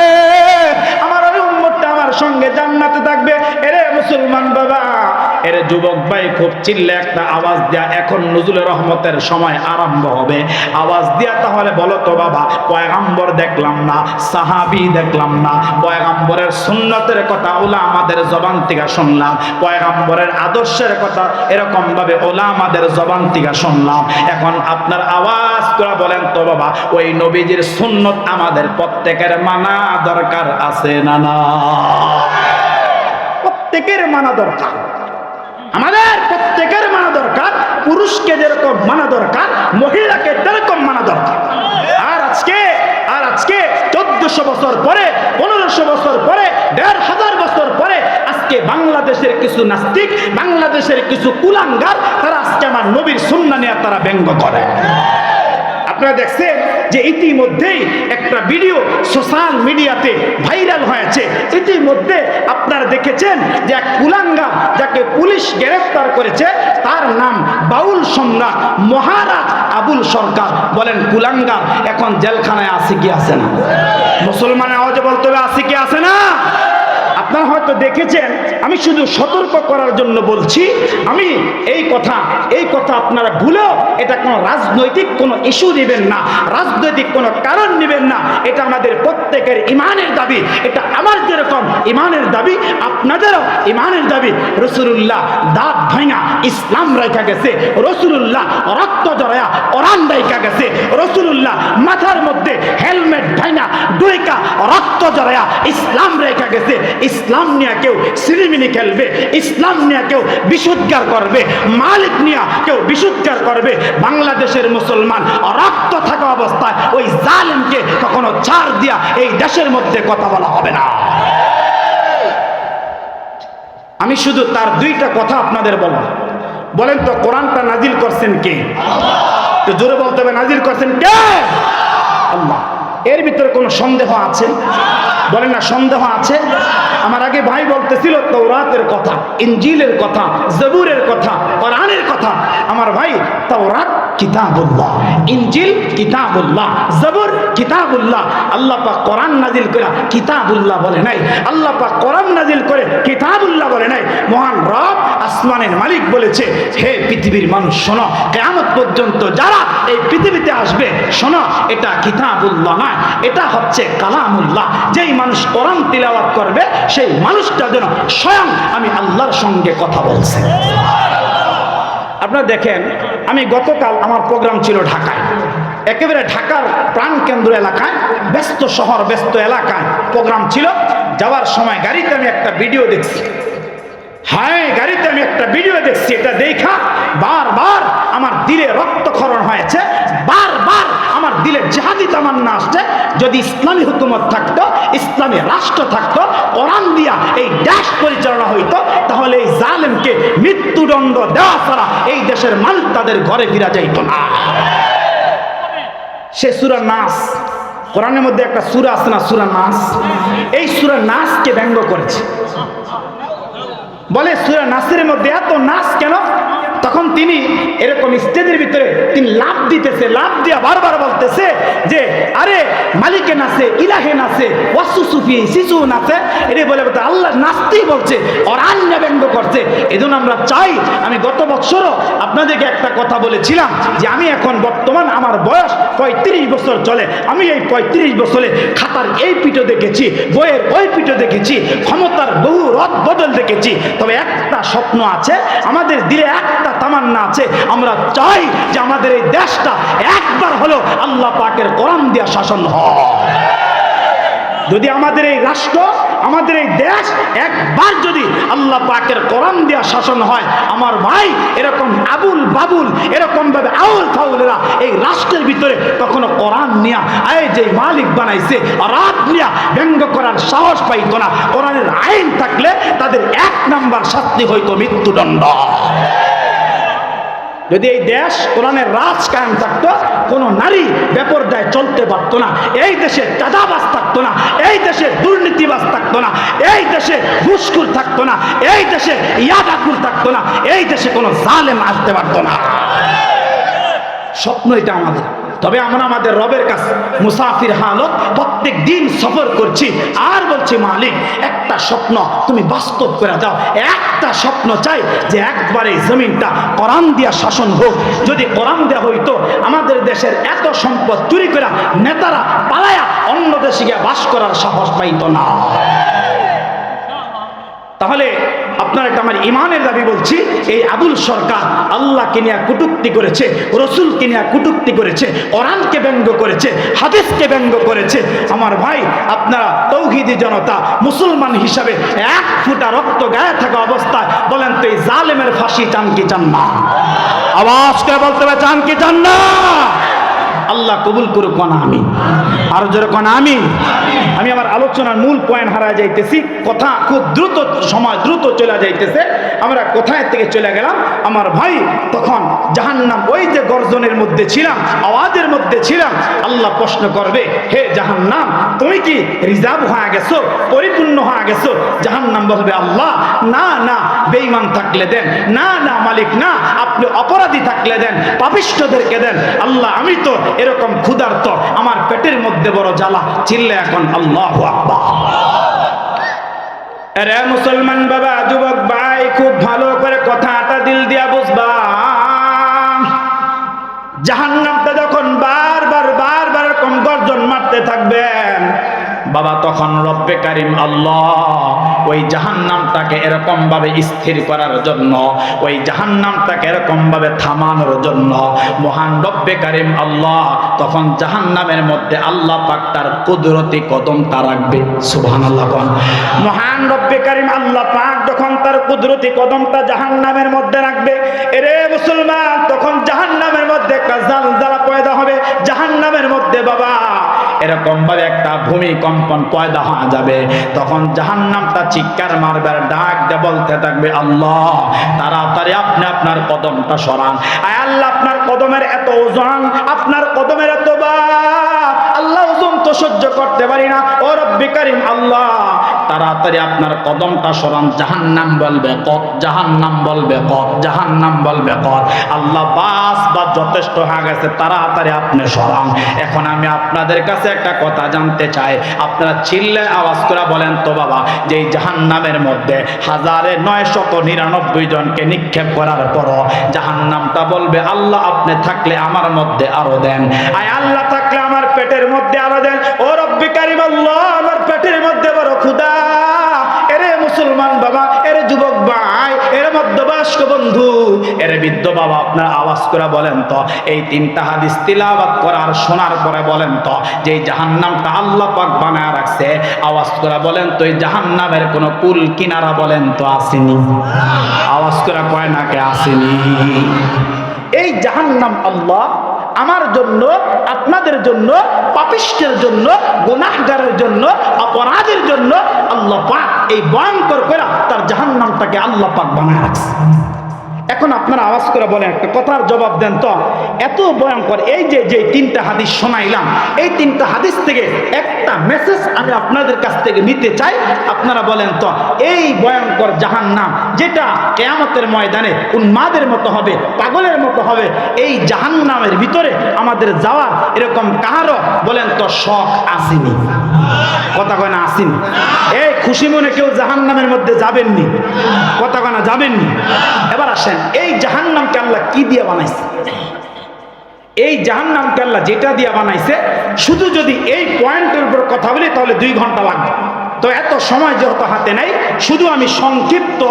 আমার ওই উম্মতটা আমার সঙ্গে জান্নাতে থাকবে। এরে মুসলমান বাবা, এরে যুবক ভাই, খুব চিল্লে একটা আওয়াজ দিয়া এখন নুজুলের রহমতের সময় আরম্ভ হবে, আওয়াজ দিয়া তাহলে বলো তো বাবা, পয়গম্বর দেখলাম না, সাহাবী দেখলাম না, পয়গম্বরের সুন্নতের কথা উলামাদের জবান থেকে শুনলাম, পয়গম্বরের আদর্শের কথা এরকম ভাবে উলামাদের জবান থেকে শুনলাম, এখন আপনার আওয়াজ করে বলেন তো বাবা, ওই নবীজির সুন্নত আমাদের প্রত্যেকের মানা দরকার আছে না? না, প্রত্যেকের মানা দরকার, আমাদের প্রত্যেকের মানা দরকার। পুরুষকে যেরকম মানা দরকার, মহিলাকে যেরকম মানা দরকার। আর আজকে 1400 বছর পরে, 1500 বছর পরে, 1500 বছর পরে আজকে বাংলাদেশের কিছু নাস্তিক, বাংলাদেশের কিছু কুলাঙ্গার, তারা আজকে আমার নবীর সুন্নাহ নিয়ে তারা ব্যঙ্গ করে। আপনারা দেখছেন যে ইতিমধ্যেই একটা ভিডিও সোশ্যাল মিডিয়াতে ভাইরাল হয়েছে, ইতিমধ্যে আপনারা দেখেছেন যে এক কুলাঙ্গার যাকে পুলিশ গ্রেফতার করেছে, তার নাম বাউল সম্রাট মহারাজ আবুল সরকার। বলেন কুলাঙ্গার এখন জেলখানায় আছে কি আছে না? মুসলমান আওয়াজে বলতে হবে আছে কি আছে না? আপনারা হয়তো দেখেছেন, আমি শুধু সতর্ক করার জন্য বলছি, আমি এই কথা আপনারা ভুলেও এটা কোনো রাজনৈতিক কোনো ইস্যু নেবেন না, রাজনৈতিক কোনো কারণ নেবেন না। এটা আমাদের প্রত্যেকের ইমানের দাবি, এটা আমার যেরকম ইমানের দাবি আপনাদেরও ইমানের দাবি। রাসূলুল্লাহ দাঁত ভাঙা ইসলাম রাখা গেছে, রাসূলুল্লাহ রক্ত জড়ায়া কোরআন রাখা গেছে, রাসূলুল্লাহ মাথার মধ্যে হেলমেট ভাঙা দুইকা রক্ত জড়ায়া ইসলাম রেখা গেছে। ইসলাম নিয়ে কেউ সিনেমিনি খেলবে, ইসলাম নিয়ে কেউ বিশুদ্ধার করবে, মালিক নিয়ে কেউ বিশুদ্ধার করবে, বাংলাদেশের মুসলমান রক্ত থাকা অবস্থায় ওই জালেমকে কখনো ছাড় দিয়া এই দেশের মধ্যে কথা বলা হবে না। আমি শুধু তার দুইটা কথা আপনাদের বলবো। বলেন তো কোরআনটা নাজিল করছেন কে? তো জোরে বলতে হবে, নাজিল করছেন কে? আল্লাহ। এর ভিতরে কোনো সন্দেহ আছে? বলেন না সন্দেহ আছে? আমার আগে ভাই বলতেছিল তাওরাতের কথা, ইনজিলের কথা, জবুরের কথা, কোরআনের কথা। আমার ভাই, তাওরাত কিতাবুল্লাহ, ইনজিল কিতাবুল্লাহ, জবুর কিতাবুল্লাহ। আল্লাহ পাক কোরআন নাজিল করে কিতাবুল্লাহ বলে নাই, আল্লাহ পাক কোরআন নাজিল করে কিতাবুল্লাহ বলে নাই। মহান রব আসমানের মালিক বলেছে, হে পৃথিবীর মানুষ শোনো, কিয়ামত পর্যন্ত যারা এই পৃথিবীতে আসবে শোনো, এটা কিতাবুল্লাহ নয়, এটা হচ্ছে কালামুল্লাহ। যেই মানুষ কোরআন তিলাওয়াত করবে সেই মানুষটা যেন স্বয়ং আমি আল্লাহর সঙ্গে কথা বলছে। আপনারা দেখেন, আমি গতকাল আমার প্রোগ্রাম ছিল ঢাকায়, একেবারে ঢাকার প্রাণকেন্দ্র এলাকায়, ব্যস্ত শহর, ব্যস্ত এলাকায় প্রোগ্রাম ছিল। যাওয়ার সময় গাড়িতে আমি একটা ভিডিও দেখছি, গাড়িতে আমি একটা ভিডিও দেখছি, এটা দেখা বারবার আমার দিলে রক্তক্ষরণ হয়েছে, বারবার আমার দিলে জিহাদি তামান্না আসছে। যদি ইসলামী হুকুমত থাকতো, ইসলামী রাষ্ট্র থাকতো, কোরআন দিয়া এই দেশ পরিচালনা হইতো, তাহলে এই জালেমকে মৃত্যুদণ্ড দেওয়া ছাড়া এই দেশের মানুষ তাদের ঘরে ফিরা যাইত না। সে সূরা নাস, কোরআনের মধ্যে একটা সূরা আছে না, সূরা নাস, এই সূরা নাসকে ব্যঙ্গ করেছে। বলে সূরা নাসের মধ্যে এত নাস কেন? তখন তিনি এরকম স্টেজের ভিতরে তিনি লাভ দিতেছে, লাভ দিয়া বারবার বলতেছে যে আরে মালিকে নাচে, ইলাহে নাচে, ওয়াসু সুফি শিশু নাচে, এটা বলে আল্লাহ নাচতেই বলছে, কোরআন ব্যঙ্গ করছে। এজন্য আমরা চাই, আমি গত বছরও আপনাদেরকে একটা কথা বলেছিলাম যে আমি এখন বর্তমান আমার বয়স 35 বছর চলে, আমি এই 35 বছরে খাতার এই পিঠও দেখেছি, বইয়ের ওই পিঠও দেখেছি, ক্ষমতার বহু রদ বদল দেখেছি। তবে একটা স্বপ্ন আছে, আমাদের দিলে একটা তামান্না আছে, আমরা চাই যে আমাদের এই দেশটা একবার হলো আল্লাহ পাকের কোরআন দিয়া শাসন হয়। যদি আমাদের এই রাষ্ট্র আমাদের এই দেশ একবার যদি আল্লাহ পাকের কোরআন দিয়া শাসন হয়, আমার ভাই এরকম আবুল বাবুল এরকম ভাবে আউল ফাউলেরা এই রাষ্ট্রের ভিতরে কখনো কোরআন নিয়া এই যে মালিক বানাইছে রাত নিয়া ব্যঙ্গ করার সাহস পাইতো না। কোরআনের আইন থাকলে তাদের 1 নাম্বার শাস্তি হইতো মৃত্যুদণ্ড। যদি এই দেশ কোরআনের রাজ কায়েম থাকতো, কোনো নারী বেপরদায় চলতে পারতো না, এই দেশে চাঁদাবাজ থাকতো না, এই দেশে দুর্নীতিবাজ থাকতো না, এই দেশে ঘুষখোর থাকতো না, এই দেশে ইয়াদাখোর থাকতো না, এই দেশে কোনো জালেম আসতে পারতো না। স্বপ্ন এটা আমাদের। তবে আমরা আমাদের রবের কাছে মুসাফির হালত প্রত্যেক দিন সফর করছি আর বলছি, মালিক একটা স্বপ্ন তুমি বাস্তব করে দাও। একটা স্বপ্ন চাই যে একবারে জমিনটা কোরআন দিয়া শাসন হোক। যদি কোরআন দেয়া হইতো, আমাদের দেশের এত সম্পদ চুরি করে নেতারা পালায়া অন্য দেশে গিয়ে বাস করার সাহস পাইতো না। তাহলে আপনারা একটা আমার ইমানের দাবি বলছি, এই আবুল সরকার আল্লাহকে নিয়ে কটূক্তি করেছে, রসুলকে নিয়ে কটূক্তি করেছে, কোরআনকে ব্যঙ্গ করেছে, হাদিসকে ব্যঙ্গ করেছে। আমার ভাই, আপনারা তৌহিদি জনতা মুসলমান হিসাবে 1 ফোঁটা রক্ত গায়ে থাকা অবস্থায় বলেন তো এই জালেমের ফাঁসি চান কি চান না? আওয়াজ করে বলতে হবে, চান কি চান না? আল্লাহ কবুল করুক না আমিন। আরো জোরে কোন আমিন। আমি আমার আলোচনার মূল পয়েন্ট হারায় যাইতেছি, কথা খুব দ্রুত, সময় দ্রুত চলে যাইতেছে। আমরা কোথায় থেকে চলে গেলাম? আমার ভাই, তখন জাহান্নাম, ওই যে গর্জনের মধ্যে ছিলাম, আওয়াজের মধ্যে ছিলাম, আল্লাহ প্রশ্ন করবে, হে জাহান্নাম তুমি কি রিজার্ভ হয়ে গেছো, পরিপূর্ণ হয়ে গেছো? জাহান্নাম বলবে, আল্লাহ না না, বেঈমান থাকলে দেন, না না মালিক না, আপনি অপরাধী থাকলে দেন, পাপিষ্ঠদেরকে দেন। আল্লাহ আমি তো এরকম ক্ষুধার্ত, আমার পেটের মধ্যে বড় জ্বালা। চিল্লে এখন আল্লাহু আকবার। আরে মুসলমান বাবা, যুবক ভাই, খুব ভালো করে কথাটা দিল দিয়া বুঝবা। জাহান্নামটা যখন বারবার এরকম গর্জন মারতে থাকবেন বাবা, তখন রব্বে কারিম আল্লাহ ওই জাহান্নামটাকে এরকম ভাবে স্থির করার জন্য, ওই জাহান্নামটাকে এরকম ভাবে থামানোর জন্য মহান রব্বে কারিম আল্লাহ তখন জাহান্নামের মধ্যে আল্লাহ পাক তার কুদরতি কদমটা রাখবে। সুবহানাল্লাহ। মহান রব্বে কারিম আল্লাহ পাক যখন তার কুদরতি কদমটা জাহান্নামের মধ্যে রাখবে, এরে মুসলমান, তখন জাহান্নামের মধ্যে একটা জালজালা পয়দা হবে। জাহান্নামের মধ্যে বাবা এরকম ভাবে একটা ভূমিকম্পন পয়দা হয়ে যাবে। তখন জাহান্নামটা চিৎকার মারবে আর ডাক দিয়ে বলতে থাকবে, আল্লাহ তাড়াতাড়ি আপনি আপনার কদমটা সরান। আয় আল্লাহ, আপনার কদমের এত ওজন, আপনার কদমের এত ভার, আল্লাহ ওজন তো সহ্য করতে পারি না। ও রব্বে কারিম আল্লাহ, তাড়াতাড়ি আপনার কদমটা সরান। জাহান্নাম বলবে কত, জাহান্নাম বলবে কত, জাহান্নাম বলবে কত। আল্লাহ বাস যথেষ্ট হয়ে গেছে, তাড়াতাড়ি আপনি সরান। এখন আমি আপনাদের কাছে একটা কথা জানতে চাই, আপনারা চিল্লে আওয়াজ করে বলেন তো বাবা, যে জাহান্নামের মধ্যে 1999 জনকে নিক্ষেপ করার পরও জাহান্নামটা বলবে, আল্লাহ আপনি থাকলে আমার মধ্যে আরো দেন। আয় আল্লাহ থাকলে আমার পেটের মধ্যে আরো দেন। ও রব্বে কারিম আল্লাহ, আমার পেটের মধ্যে বড় ক্ষুধা। এরে মুসলমান বাবা, এরে যুবক ভাই, এরে মধ্যবয়স্ক বন্ধু, এরে বৃদ্ধ বাবা, আপনার আওয়াজ করে বলেন তো, এই 3টা হাদিস তিলাওয়াত করার শোনার পরে বলেন তো, যে জাহান্নামটা আল্লাহ পাক বানায় রাখছে, আওয়াজ করে বলেন তো, এই জাহান্নামের কোন কুল কিনারা বলেন তো আসেনি? আওয়াজ করে কয় না কে আসেনি? এই জাহান্নাম আল্লাহ আমার জন্য, আপনাদের জন্য, পাপিষ্ঠের জন্য, গুনাহগারের জন্য, অপরাধের জন্য আল্লাহ পাক এই ভয়ঙ্কর করে তার জাহান্নামটাকে আল্লাহ পাক বানায় রাখছে। এখন আপনারা আওয়াজ করে বলেন, একটা কথার জবাব দেন তো, এত ভয়ঙ্কর এই যে 3টা হাদিস শোনাইলাম, এই 3টা হাদিস থেকে একটা মেসেজ আমি আপনাদের কাছ থেকে নিতে চাই। আপনারা বলেন তো, এই ভয়ঙ্কর জাহান্নাম যেটা কিয়ামতের ময়দানে উন্মাদের মতো হবে, পাগলের মতো হবে, এই জাহান্নামের ভিতরে আমাদের যাওয়ার এরকম কারো বলেন তো শখ আসেনি? কথা কয় না আসেনি? এই খুশি মনে কেউ জাহান্নামের মধ্যে যাবেননি? কথা কয় না যাবেননি? এবার আসেন, এই জাহান্নামকে আল্লাহ কি দিয়ে বানাইছে? এই জাহান্নামকে আল্লাহ যেটা দিয়ে বানাইছে, শুধু যদি এই পয়েন্টের উপর কথা বলি তাহলে 2 ঘন্টা লাগবে। তো এত সময় যেহেতু হাতে নাই, শুধু আমি সংক্ষিপ্ত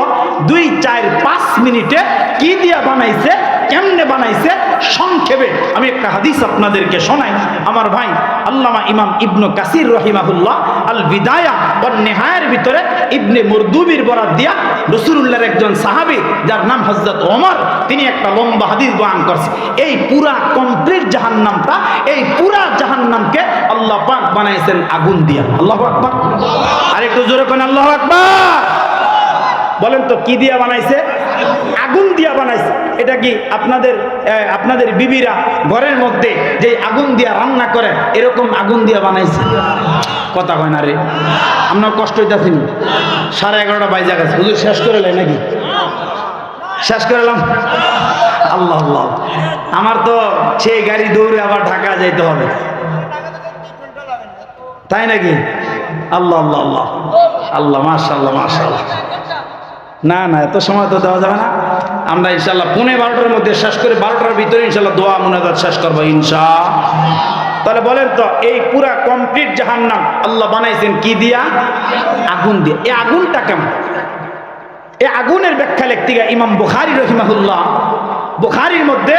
2, 4, 5 মিনিটে কি দিয়ে বানাইছে কেমনে বানাইছে সংক্ষেপে আমি একটা হাদিস আপনাদেরকে শোনাই। আমার ভাই আল্লামা ইমাম ইবনে কাসির রহিমাহুল্লাহ আল বিদায়া ওয়ান নিহায়ার ভিতরে ইবনে মুরদুবির বরাত দিয়া রাসূলুল্লাহর একজন সাহাবী যার নাম হযরত ওমর, তিনি একটা লম্বা হাদিস বয়ান করছে। এই পুরা কমপ্লিট জাহান্নামটা, এই পুরা জাহান্নামকে আল্লাহ পাক বানাইছেন আগুন দিয়া। আল্লাহু আকবার। আর একটু জোরে কোন আল্লাহু আকবার। বলেন তো কি দিয়া বানাইছে? আগুন দিয়া বানাইছে। এটা কি আপনাদের বিবিরা ঘরের মধ্যে যে আগুন দিয়া রান্না করে এরকম আগুন দিয়া বানাইছে? কথা কয় না রে, আপনার কষ্ট হইতাছি। 11:30 বাজে গেছে, হুজুর শেষ করে লাই নাকি? শেষ করলাম। আল্লাহ আল্লাহ, আমার তো সেই গাড়ি দৌড়ে আবার ঢাকা যাইতে হবে, তাই নাকি? আল্লাহ আল্লাহ আল্লাহ আল্লাহ, মাশাআল্লাহ মাশাআল্লাহ। না না, এত সময় তো দেওয়া যাবে না। আমরা ইনশাআল্লাহ 11:15 মধ্যে শেষ করে 12টার ভিতরে ইনশাআল্লাহ দোয়া মুনাজাত শেষ করবো ইনশাআল্লাহ। তাহলে বলেন তো এই পুরা কমপ্লিট জাহান্নাম আল্লাহ বানাইছেন কি দিয়া? আগুন দিয়ে। এই আগুনটা কেমন? এই আগুনের ব্যাখ্যা লিখতে গিয়ে ইমাম বুখারী রহিমাহুল্লাহ, বুখারীর মধ্যে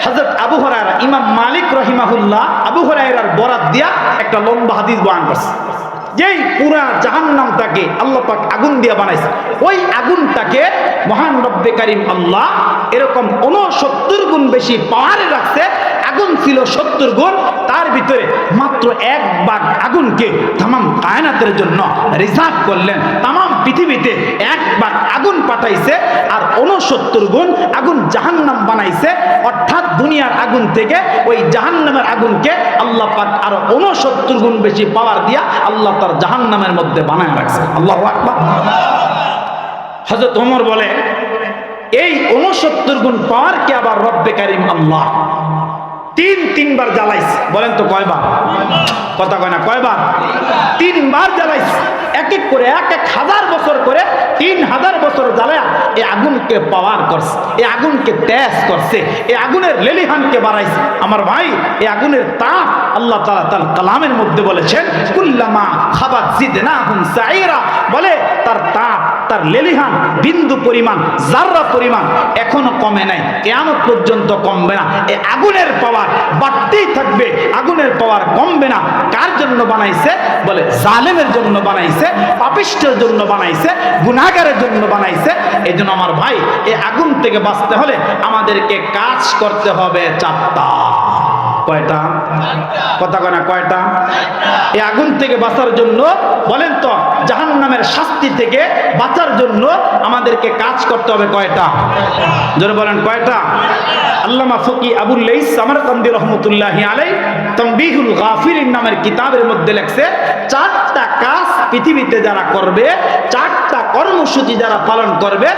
হযরত আবু হুরায়রা, ইমাম মালিক রহিমাহুল্লাহ আবু হুরায়রার বরাত দিয়া একটা লম্বা হাদিস বয়ান করছে। যেই পুরা জাহান্নামটাকে আল্লাহ পাক আগুন দিয়া বানাইছে, ওই আগুনটাকে মহান রব্বে কারীম আল্লাহ এরকম 69 গুণ বেশি পাওয়ারে রাখছে। আগুন ছিল 70 গুণ, তার ভিতরে মাত্র 1 ভাগ আগুনকে তামাম কায়নাতের জন্য রিজার্ভ করলেন। তামাম পৃথিবীতে 1 ভাগ আগুন পাঠাইছে, আর 69 গুণ আগুন জাহান্নাম বানাইছে। অর্থাৎ দুনিয়ার আগুন থেকে ওই জাহান্নামের আগুনকে আল্লাহ পাক আরো 69 গুণ বেশি পাওয়ার দিয়া আল্লাহ তার জাহান্নামের মধ্যে বানায় রাখছে। আল্লাহু আকবার। হযরত ওমর বলে, এই 69 গুণ পাওয়ারকে আবার রব্বে কারীম আল্লাহ তিনবার জ্বালাইছে। বলেন তো কয়বার? কথা কয় না, কয়বার? 3বার জ্বালাইছে। এক এক করে 1000 বছর করে 3000 বছর জ্বালায়া এই আগুনকে পাওয়ার করছে, এই আগুনকে তেজ করছে, এই আগুনের লেলিহানকে বাড়াইছে। আমার ভাই, এই আগুনের তাপ আল্লাহ তাআলা তার কালামের মধ্যে বলেছেন, কুল্লামা খাবাত জিদনাহুম সাইরা, বলে তার তাপ, তার লেলিহান বিন্দু পরিমাণ, জাররা পরিমাণ এখনো কমে নাই, কিয়ামত পর্যন্ত কমবে না। এই আগুনের পাওয়ার বাড়তেই থাকবে, আগুনের পাওয়ার কমবে না। কার জন্য বানাইছে? বলে জালেমের জন্য বানাইছে, পাপিষ্ঠের জন্য বানাইছে, গুনাহগারের জন্য বানাইছে। এই জন্য আমার ভাই, এই আগুন থেকে বাঁচতে হলে আমাদেরকে কাজ করতে হবে 4টা। কয়টা? কথা কয় না, কয়টা? এই আগুন থেকে বাঁচার জন্য, বলেন তো জাহান্নামের শাস্তি থেকে বাঁচার জন্য আমাদেরকে কাজ করতে হবে কয়টা? জোরে বলেন, কয়টা? আল্লামা ফকি আবুল লাইস সামারকান্দি রহমতুল্লাহি আলাইহি তানবীহুল গাফিলিন নামের কিতাবের মধ্যে লেখছে, 4টা কাজ পৃথিবীতে যারা করবে, 4টা কর্মসূচি যারা পালন করবে,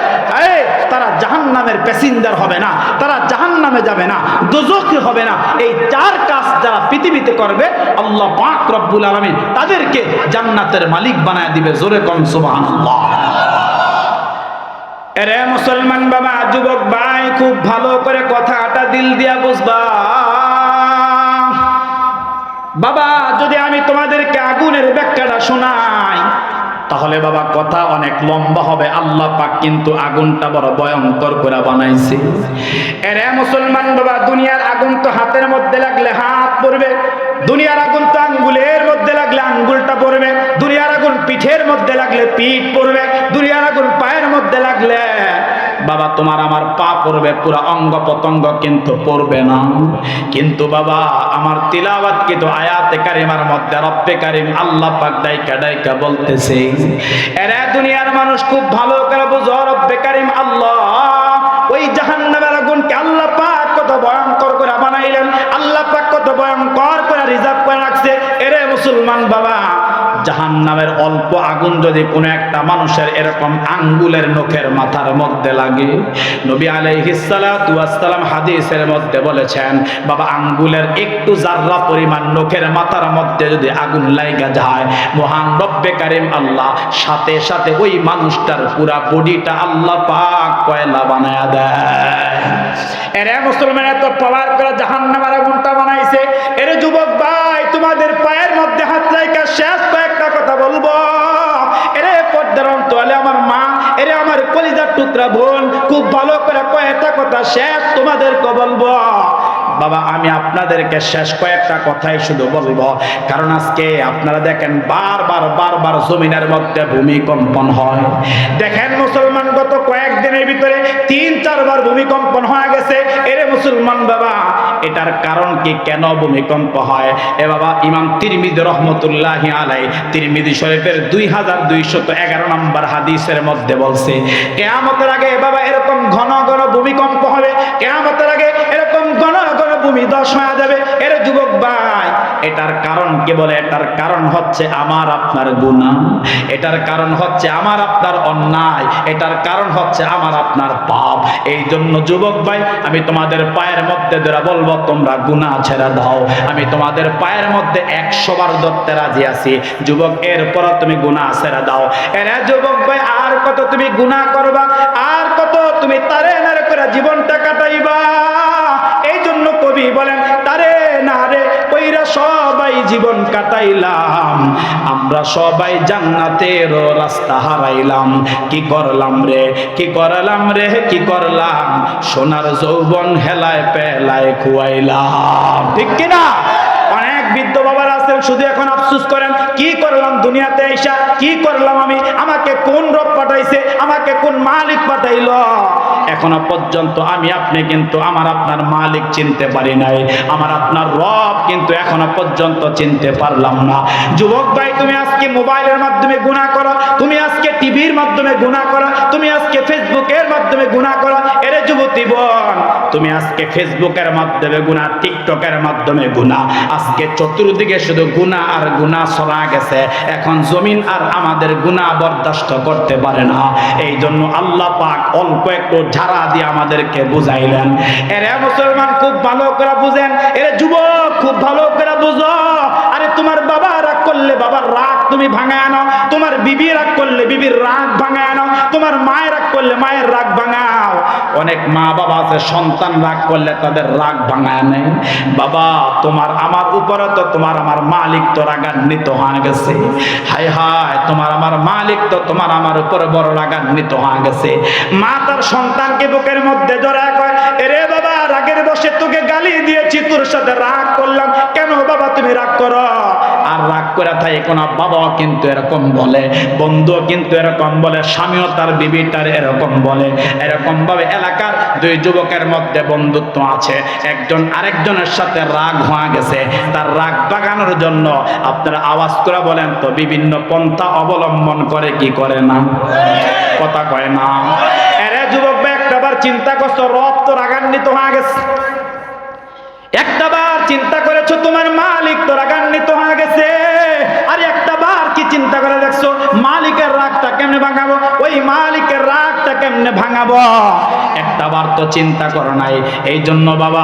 তারা জাহান্নামের প্যাসেঞ্জার হবে না, তারা জাহান্নামে যাবে না, দোজখে হবে না। এই 4 কাজ যারা পৃথিবীতে করবে, আল্লাহ পাক রব্বুল আলামিন তাদেরকে জান্নাতের মালিক বানায় দিবে। জোরে কোন সুবহানাল্লাহ। এরে মুসলমান বাবা, যুবক ভাই, খুব ভালো করে কথাটা দিল দিয়া বুঝবা। বাবা, যদি আমি তোমাদেরকে আগুনের ব্যাখ্যাটা শোনাই, তাহলে বাবা কথা অনেক লম্বা হবে। আল্লাহ পাক কিন্তু আগুনটা বড় ভয়ঙ্কর করে বানাইছে। এরে মুসলমান বাবা, দুনিয়ার আগুন তো হাতের মধ্যে লাগলে হাত পড়বে, দুনিয়ার আগুন তো আঙ্গুলের মধ্যে লাগলে আঙ্গুলটা পড়বে, দুনিয়ার আগুন পিঠের মধ্যে লাগলে পিঠ পড়বে, দুনিয়ার আগুন পায়ের মধ্যে লাগলে বাবা তোমার আমার পা পড়বে, পুরা অঙ্গ প্রত্যঙ্গ কিন্তু পড়বে না। কিন্তু বাবা আমার তিলাওয়াত কিন্তু আয়াতে কারিমার মধ্যে রব্বে কারিম আল্লাহ পাক ডাইকা ডাইকা বলতেছে, এরা দুনিয়ার মানুষ খুব ভালো করে বুঝো, রব্বে কারিম আল্লাহ ওই জাহান্নামের আগুনকে আল্লাহ পাক কত ভয়ঙ্কর করে বানাইলেন, আল্লাহ পাক কত ভয়ঙ্কর করে রিজার্ভ করে রাখছে। এরে মুসলমান বাবা, জাহান্নামের অল্প আগুন যদি কোনো একটা মানুষের এরকম আঙ্গুলের নখের মাথার মধ্যে লাগে, নবী আলাইহিস সালাতু ওয়াস সালাম হাদিসের মধ্যে বলেছেন, বাবা আঙ্গুলের একটু জাররা পরিমাণ নখের মাথার মধ্যে যদি আগুন লাগা যায়, মহান রব্বে কারীম আল্লাহ সাথে সাথে ওই মানুষটার পুরা বডিটা আল্লাহ পাক কয়লা বানায়া দেয়। এরে মুসলমান, এত পাওয়ার করে জাহান্নামের আগুনটা বানাইছে। এরে যুবক ভাই, তোমাদের পায়ের মধ্যে হাত রাখা শেষ কয়েকটা কথা বলবো। এরে পর্দার অন্তরালে আমার মা, এরে আমার কলিজার টুকরা বোন, খুব ভালো করে কয়েকটা কথা শেষ তোমাদেরকে বলবো। বাবা আমি আপনাদেরকে শেষ কয়েকটা কথাই শুধু বলবো, কারণ আজকে আপনারা দেখেন বারবার জমিনের মধ্যে ভূমিকম্পন হয়। দেখেন মুসলমান গত কয়েকদিনের ভিতরে 3-4 বার ভূমিকম্পন হয়ে গেছে। এরে মুসলমান বাবা, এটার কারণ কি, কেন ভূমিকম্প হয়? এ বাবা ইমাম তিরমিজি রহমতুল্লাহি আলাইহি তিরমিজি শরীফের 2211 নম্বর হাদিসের মধ্যে বলছে, কিয়ামতের আগে বাবা এরকম ঘন ঘন ভূমিকম্প হবে, কিয়ামতের আগে এরকম ঘন ঘন ভূমিধস হয়ে যাবে। এর যুবক ভাই, এটার কারণ কি বলে? এটার কারণ হচ্ছে আমার আপনার গুনাহ, এটার কারণ হচ্ছে আমার আপনার অন্যায়, এটার কারণ হচ্ছে আমার আপনার পাপ। এই জন্য যুবক ভাই, আমি তোমাদের পায়ের মধ্যে ধরে বলবো, তোমরা গুনাহ ছেড়ে দাও। আমি তোমাদের পায়ের মধ্যে 100 বার ধরতে রাজি আছি যুবক, এরপর তুমি গুনাহ ছেড়ে দাও। এরা যুবক ভাই, আর কত তুমি গুনাহ করবা, আর কত তুমি তারে নারে করে জীবনটা কাটাইবা? এই জন্য কবি বলেন, তারে নারে কইরা সবাই জীবন কাটাইলাম, আমরা সবাই জান্নাতের রাস্তা হারাইলাম। কি করলাম রে, কি করলাম রে, কি করলাম, সোনার যৌবন হেলায় পেলায় খুয়াইলাম। ঠিক কিনা? অনেক বৃদ্ধ বাবারা আছেন শুধু এখন আফসোস করেন, কি করলাম দুনিয়াতে এসা, কি করলাম আমি, আমাকে কোন রব পাঠাইছে, আমাকে কোন মালিক পাঠাইলো। এখনো পর্যন্ত আমি আপনি কিন্তু আমার আপনার মালিক চিনতে পারি নাই, আমার আপনার রব কিন্তু এখনো পর্যন্ত চিনতে পারলাম না। যুবক ভাই, তুমি আজকে মোবাইলের মাধ্যমে গুনাহ করো, তুমি আজকে টিভির মাধ্যমে গুনাহ করো, তুমি আজকে ফেসবুকের মাধ্যমে গুনাহ করো। এরে যুবতী বোন, তুমি আজকে ফেসবুকের মাধ্যমে গুনাহ, টিকটকের মাধ্যমে গুনাহ, আজকে চতুর্দিকে শুধু গুনাহ আর গুনাহ ছড়া গেছে। এখন জমিন আর আমাদের গুনাহ বরদাস্ত করতে পারে না। এই জন্য আল্লাহ পাক অল্প একটু ঝাড়া দিয়ে আমাদেরকে বুঝাইলেন। এরে মুসলমান, খুব ভালো করে বুঝেন, এরে যুবক খুব ভালো করে বুঝো। আরে তোমার বাবা রাগ করলে বাবার রাগ তুমি ভাঙায় আনো, তোমার বিবি রাগ করলে বিবির রাগ ভাঙায় আনো, তোমার মায়ের রাগ করলে মায়ের রাগ ভাঙাও। অনেক মা বাবা আছে সন্তান রাগ করলে তাদের রাগ ভাঙায় নেই। বাবা তোমার আমার উপরে তো তোমার আমার মালিক তো রাগান্বিত হয়ে গেছে। হায় হায়, তোমার আমার মালিক তো তোমার আমার উপরে বড় রাগান্বিত হয়ে গেছে। মা তার সন্তানকে বুকের মধ্যে জড়ায় কয়, এরে বাবা রাগের বসে তোকে গালি দিয়েছি, তোর সাথে রাগ করলাম, কেন বাবা তুমি রাগ করো? আর রাগ করে থাকে কোন বাবাও কিন্তু এরকম বলে, বন্ধুও কিন্তু এরকম বলে, স্বামীও তার বিবিটার এরকম বলে। এরকম ভাবে এলাকার দুই যুবকের মধ্যে বন্ধুত্ব আছে, একজন আরেকজনের সাথে রাগ হয়ে গেছে। তার রাগ ভাগানোর জন্য আপনারা আওয়াজ করে বলেন তো, বিভিন্ন পন্থা অবলম্বন করে কি করে না? কথা কয় না? এরে যুবক ভাই, একটাবার চিন্তা করছো রব তো রাগান্বিত হয়ে গেছে, একটাবার চিন্তা করেছো তোমার মালিক তো রাগান্বিত হয়ে গেছে, আর একটাবার কি চিন্তা করে দেখছো মালিকের রাগটা কেমনে ভাঙাবো, ওই মালিকের রাগটা কেমনে ভাঙাবো? একটাবার তো চিন্তা করো নাই। এই জন্য বাবা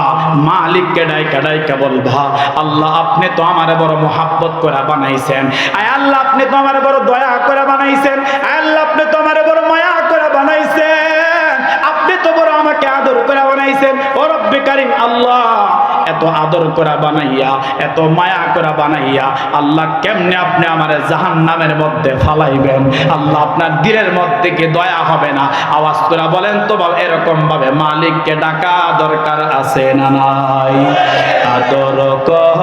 মালিককে ডাইকা ডাইকা বলবা, আল্লাহ আপনি তো আমার বড় মোহাব্বত করে বানাইছেন, আয় আল্লাহ আপনি তো আমার বড় দয়া করে বানাইছেন, আয় আল্লাহ আপনি তো আমার বড় মায়া করে বানাইছেন, আপনি তো বড় আমাকে আদর করে বানাইছেন। ও রব্বে কারীম, আল্লাহ এত আদর করে বানাইয়া, এত মায়া করে বানাইয়া আল্লাহ কেমনে আপনি আমার জাহান্নামের মধ্যে ফালাইবেন? আল্লাহ আপনার দিলের মধ্যে কি দয়া হবে না? আওয়াজ করে বলেন তো বাবা, এরকম ভাবে মালিককে ডাকা দরকার আছে না নাই? আদর কহ,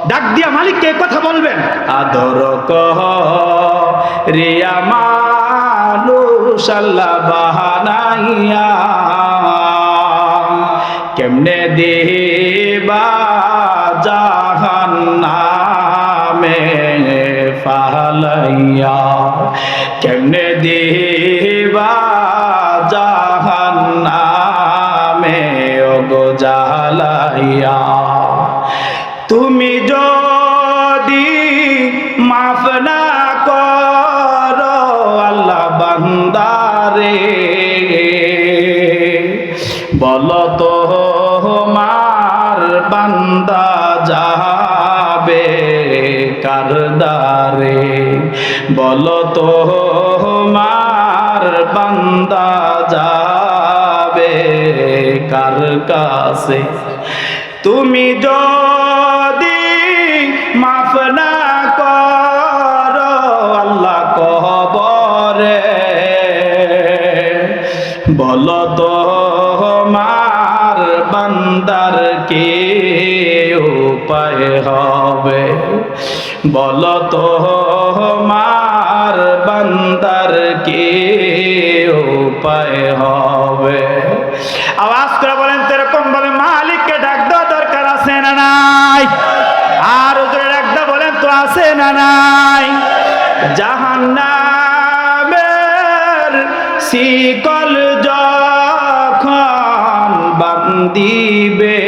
ডাক দিয়া মালিককে কথা বলবেন, আদর কহ রিয়া মানুষ আল্লাহ বাহানাইয়া, কেমনে দেবা জাহান্নামে ফালাইয়া, কেমনে দেবা জাহান্নামে ওগো জ্বালাইয়া। তুমি যদি মাফ না করো আল্লাহ বান্দারে, বলো তো মার বান্দা যাবে কার দ্বারে, বলো তো মার বান্দা যাবে কার কাছে? তুমি যদি মাফ না করো আল্লাহ কবর বলো তো মার বান্দার কি উপায় হবে? আওয়াজ করে বলেন তো এরকম ভাবে মালিককে ডাক দেওয়া দরকার আছে না নাই? আর ওদের ডাক দেওয়া বলেন তো আছে না নাই? জাহান্নামের শিকল যখন বান্ধিবে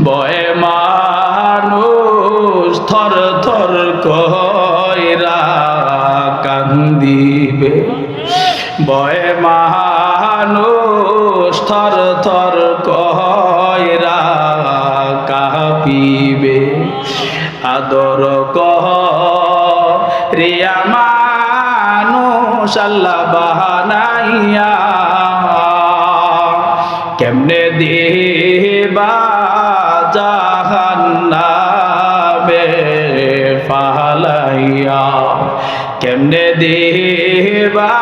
ভয়ে মানুষ থর থর কইরা কান্দিবে, ভয়ে মানুষ থর থর কইরা কাঁপিবে। আদর কহ রিয়া মানুষ আল্লাহ বাহানাইয়া কেমনে দিবা জাহান্নামে ফালাইয়া, কেমনে দিবা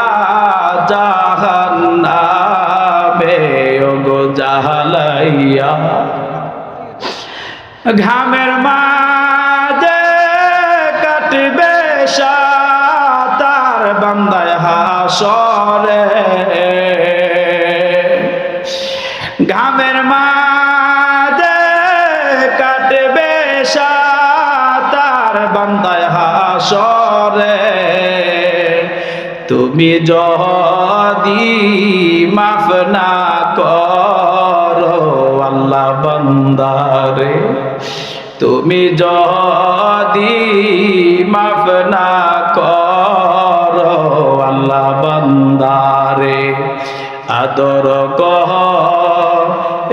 জাহান্নামে ওগো জাহালাইয়া। ঘামের মাঝে কাটবে সাতার বান্দায় হাসরে, ঘামের মাঝে কাটবে সাতার বান্দায় হাসরে। তুমি যদি মাফ না করো আল্লাহ বান্দারে, তুমি যদি মাফ না করো আল্লাহ বান্দারে। আদর কহ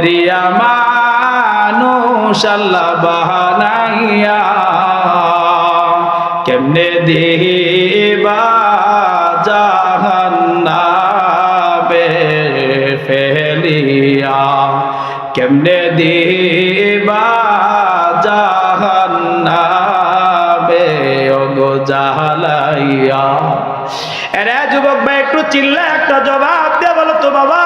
রিয়া মানুষ আল্লাহ বাহানাইয়া কেমনে দিবা জাহান্নামে ফেলিয়া, কেমনে দিবা জাহান্নামে ওগো জাহালাইয়া। এরে যুবক ভাই একটু চিল্লা একটা জবাব দে বলো তো বাবা,